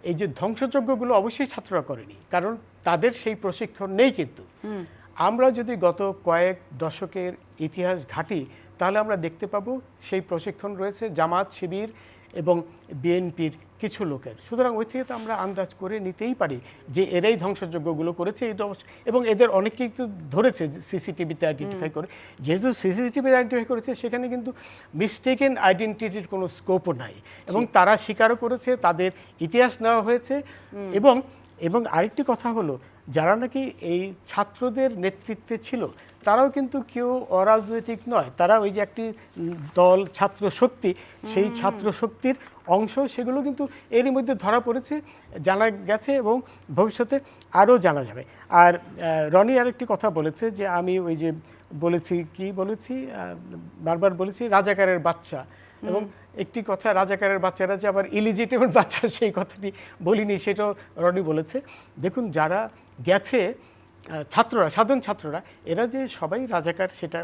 এই যে ধ্বংসযজ্ঞগুলো অবশ্যই ছাত্ররা করেনি, কারণ তাদের সেই প্রশিক্ষণ নেই। কিন্তু আমরা যদি গত কয়েক দশকের ইতিহাস ঘাঁটি, তাহলে আমরা দেখতে পাবো সেই প্রশিক্ষণ রয়েছে জামাত, শিবির এবং বিএনপির কিছু লোকের। সুতরাং ওই থেকে তো আমরা আন্দাজ করে নিতেই পারি যে এরাই ধ্বংসযজ্ঞগুলো করেছে। এবং এদের অনেকেই তো ধরেছে সিসিটিভিতে আইডেন্টিফাই করে। যেহেতু সিসিটিভি আইডেন্টিফাই করেছে, সেখানে কিন্তু মিস্টেকেন আইডেন্টিটির কোনো স্কোপও নাই, এবং তারা স্বীকারও করেছে, তাদের ইতিহাস নেওয়া হয়েছে। এবং আরেকটি কথা হলো, যারা নাকি এই ছাত্রদের নেতৃত্বে ছিল, তারাও কিন্তু কেউ অরাজনৈতিক নয়। তারা ওই যে একটি দল ছাত্র শক্তি, সেই ছাত্র শক্তির অংশ, সেগুলো কিন্তু এরই মধ্যে ধরা পড়েছে, জানা গেছে, এবং ভবিষ্যতে আরও জানা যাবে। আর রনি আরেকটি কথা বলেছে, যে আমি ওই যে বলেছি বারবার বলেছি রাজাকারের বাচ্চা, এবং একটি কথা, রাজাকারের বাচ্চারা যে আবার ইলিজিটিমেট বাচ্চা, সেই কথাটি বলিনি, সেটাও রনি বলেছে। দেখুন, যারা গেছে ছাত্ররা, সাধারণ ছাত্ররা, এরা যে সবাই রাজাকার সেটা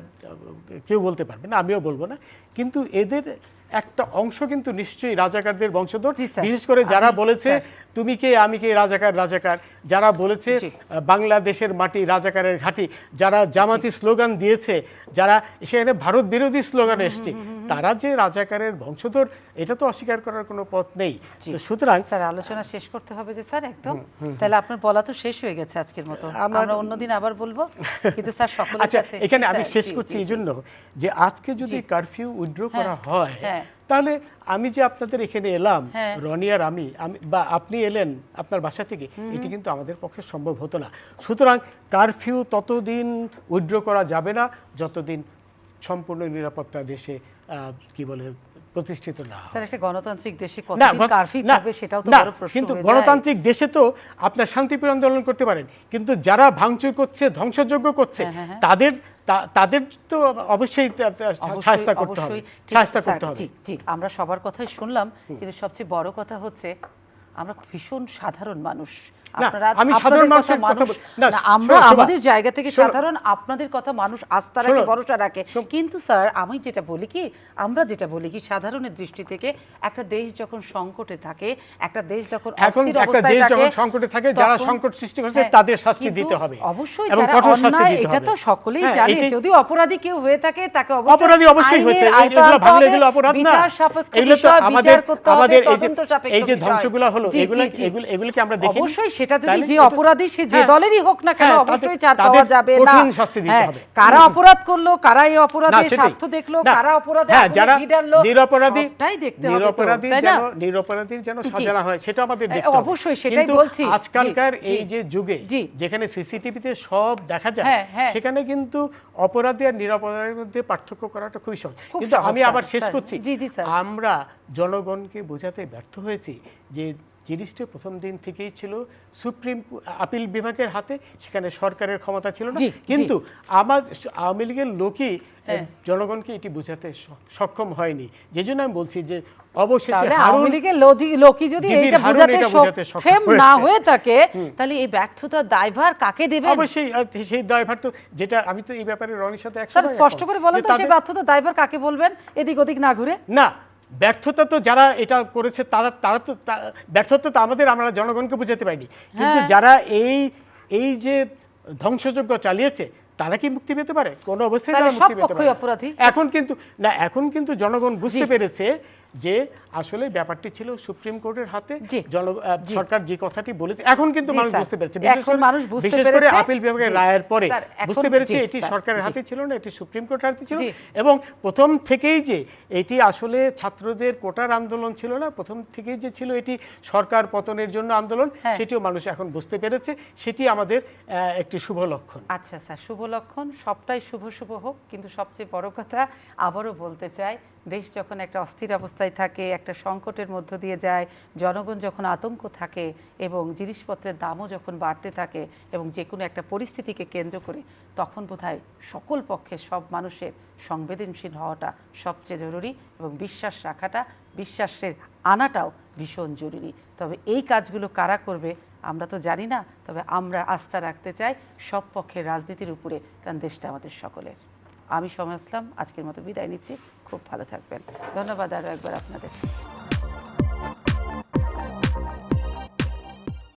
কেউ বলতে পারবে না, আমিও বলবো না, কিন্তু এদের একটা অংশ কিন্তু নিশ্চয়ই রাজাকারদের বংশধর, জি, স্যার। বিশেষ করে যারা আমি- বলেছে তুমি কে আমি কে রাজাকার রাজাকার, যারা বলেছে জি। বাংলাদেশের মাটি রাজাকারের ঘাঁটি, যারা জামাতি স্লোগান দিয়েছে, যারা সেখানে ভারত বিরোধী স্লোগান এসছে, তারা যে রাজাকারের বংশধর এটা তো অস্বীকার করার কোনো পথ নেই। তো সুতরাং স্যার আলোচনা শেষ করতে হবে যে স্যার একদম, তাহলে আপনার বলা তো শেষ হয়ে গেছে আজকের মতো, আমরা অন্যদিন আবার বলবো, কিন্তু স্যার সকলের আচ্ছা কাছে এখানে আমি স্যার, শেষ জি, করছি জি, এই জন্য যে আজকে যদি কারফিউ উইথড্র করা হ্যাঁ, হয় হ্যাঁ। তাহলে আমি যে আপনাদের এখানে এলাম, হ্যাঁ। রনি আর আমি বা আপনি এলেন আপনার বাসা থেকে, এটি কিন্তু আমাদের পক্ষে সম্ভব হতো না। সুতরাং কারফিউ ততদিন উইথড্র করা যাবে না যতদিন সম্পূর্ণ নিরাপত্তা দেশে কি বলে প্রতিষ্ঠিত না হয়। স্যার একটা গণতান্ত্রিক দেশে না, কতদিন কারফিউ না, থাকবে সেটাও তো না, বড় প্রশ্ন কিন্তু হয়ে যায়। গণতান্ত্রিক দেশে তো আপনার শান্তিপ্রিয় আন্দোলন করতে পারেন, কিন্তু যারা ভাঙচুর করছে ধ্বংসযজ্ঞ করছে তাদের তো অবশ্যই শাস্তি করতে হবে, অবশ্যই, ঠিক আছে, শাস্তি স্যার, করতে হবে। জি জি আমরা সবার কথাই শুনলাম, কিন্তু সবচেয়ে বড় কথা হচ্ছে আমরা ভীষণ সাধারণ মানুষ। না, আপনারা আমি আপনাদের সাধারণ কথা মানুষের কথা মানুষ- না, না, আমরা শোনো, আমাদের জায়গা থেকে শোনো। সাধারণ, আপনাদের কথা মানুষ আস্থা রাখে, শোনো। ভরসা রাখে, কিন্তু স্যার আমি যেটা বলি কি, আমরা যেটা বলি কি, সাধারণের দৃষ্টি থেকে একটা দেশ যখন সংকটে থাকে, একটা দেশ যখন এখন অস্থির একটা অবস্থায় দেশ থাকে, যখন সংকটে থাকে, যারা তখন- সংকট সৃষ্টি করছে হ্যাঁ, তাদের শাস্তি কিন্তু দিতে হবে অবশ্যই এবং যারা কঠোর শাস্তি অন্যায়, দিতে এটা হবে। তো সকলেই হ্যাঁ, জানে, এটাই- যদি অপরাধী কেউ হয়ে থাকে তাকে অপরাধী অবশ্যই হয়েছে, আইনের এগুলো আওতায় ভাঙলে আনতে এগুলো হবে, অপরাধ না। বিচার সাপেক্ষ এগুলো তো বিষয়, আমাদের বিচার করতে হবে, আমাদের তদন্ত সাপেক্ষ এই যে বিষয়। ধ্বংসগুলো হলো জি, এগুলো জি, জি। এগুলোকে আমরা দেখি অবশ্যই সেটা যদি যে অপরাধী সে যে দলেরই হোক না কেন, হ্যাঁ, অবশ্যই তাদের- ছাড় তাদের পাওয়া যাবে না। কঠিন শাস্তি দিতে হ্যাঁ, হবে। কারা অপরাধ করলো, কারা এই না, অপরাধের সেটাই। স্বার্থ দেখলো, না, কারা অপরাধে হ্যাঁ, আগুনে যারা ঘি ঢাললো, নিরপরাধী সবটাই দেখতে হবে তো, তাই না? নিরপরাধীর যেন জি। সাজা না হয় সেটা আমাদের দেখতে হবে। অবশ্যই, সেটাই কিন্তু বলছি। আজকালকার জি, এই যে যুগে জি। যেখানে সিসিটিভিতে সব দেখা যায়, হ্যাঁ, হ্যাঁ। সেখানে কিন্তু অপরাধী আর নিরপরাধীর মধ্যে পার্থক্য করাটা খুবই সহজ। খুব কিন্তু সহজ, আমি স্যার, আবার শেষ স্যার। করছি, জি, জি, স্যার। আমরা জনগণকে বোঝাতে ব্যর্থ হয়েছি যে জিনিসটা প্রথম দিন থেকেই ছিল সুপ্রিম আপিল বিভাগের হাতে, সেখানে সরকারের ক্ষমতা ছিল না, জি, কিন্তু আওয়ামী লীগের লোকই জনগণকে এটি বোঝাতে সক্ষম হয়নি। যে জন্য আমি বলছি যে অবশেষে তাহলে হারুন আওয়ামী লীগের লোকই যদি ডিবির এইটা হারুন বোঝাতে এটা বোঝাতে সক্ষম সক্ষম না হয়েছে। হয়ে থাকে, তাহলে এই ব্যর্থতার দায়ভার কাকে দেবেন? অবশ্যই সেই দায়ভার তো, যেটা আমি তো এই ব্যাপারে রনির সাথে স্যার একসাথে স্পষ্ট করে বলেন তো, সেই ব্যর্থতার দায়ভার কাকে বলবেন, এদিক ওদিক না ঘুরে? না, ব্যর্থতা তো যারা এটা করেছে তারা তো ব্যর্থতা তো আমরা জনগণকে বোঝাতে পারিনি, কিন্তু যারা এই যে ধ্বংসযজ্ঞ চালিয়েছে তারা কি মুক্তি পেতে পারে? কোনো অবস্থায় তাহলে তারা মুক্তি সব পেতে পক্ষই পারে না। অপরাধী? এখন কিন্তু জনগণ বুঝতে পেরেছে যে আসলে ব্যাপারটি ছিল সুপ্রিম কোর্টের হাতে, জি। সরকার যে কথাটি বলেছে এখন কিন্তু জি, মানুষ স্যার। বুঝতে পেরেছে, এখন মানুষ বুঝতে বিশেষ করে পেরেছে। আপিল বিভাগের জি। রায়ের পরে স্যার, এখন- বুঝতে পেরেছে জি, এটি স্যার, সরকারের জি। হাতে ছিল না, এটি সুপ্রিম কোর্টের হাতে ছিল। জি। এবং প্রথম থেকেই যে এটি আসলে ছাত্রদের কোটার আন্দোলন ছিল না, প্রথম থেকেই যে ছিল এটি সরকার পতনের জন্য আন্দোলন, হ্যাঁ। সেটিও মানুষ এখন বুঝতে পেরেছে, সেটি আমাদের একটি শুভ লক্ষণ। আচ্ছা স্যার, শুভ লক্ষণ, সবটাই শুভ শুভ হোক, কিন্তু সবচেয়ে বড় কথা আবারও বলতে চাই, দেশ যখন একটা অস্থির অবস্থায় থাকে, একটা সংকটের মধ্য দিয়ে যায়, জনগণ যখন আতঙ্ক থাকে এবং জিনিসপত্রের দামও যখন বাড়তে থাকে এবং যে কোনো একটা পরিস্থিতিকে কেন্দ্র করে, তখন বোধহয় সকল পক্ষে সব মানুষের সংবেদনশীল হওয়াটা সবচেয়ে জরুরি এবং বিশ্বাস রাখাটা, বিশ্বাসের আনাটাও ভীষণ জরুরি। তবে এই কাজগুলো কারা করবে আমরা তো জানি না, তবে আমরা আস্থা রাখতে চাই সব পক্ষের রাজনীতির উপরে, কারণ দেশটা আমাদের সকলের। আমি সময় আসলাম, আজকের মতো বিদায় নিচ্ছি, খুব ভালো থাকবেন, ধন্যবাদ আরও একবার আপনাদের।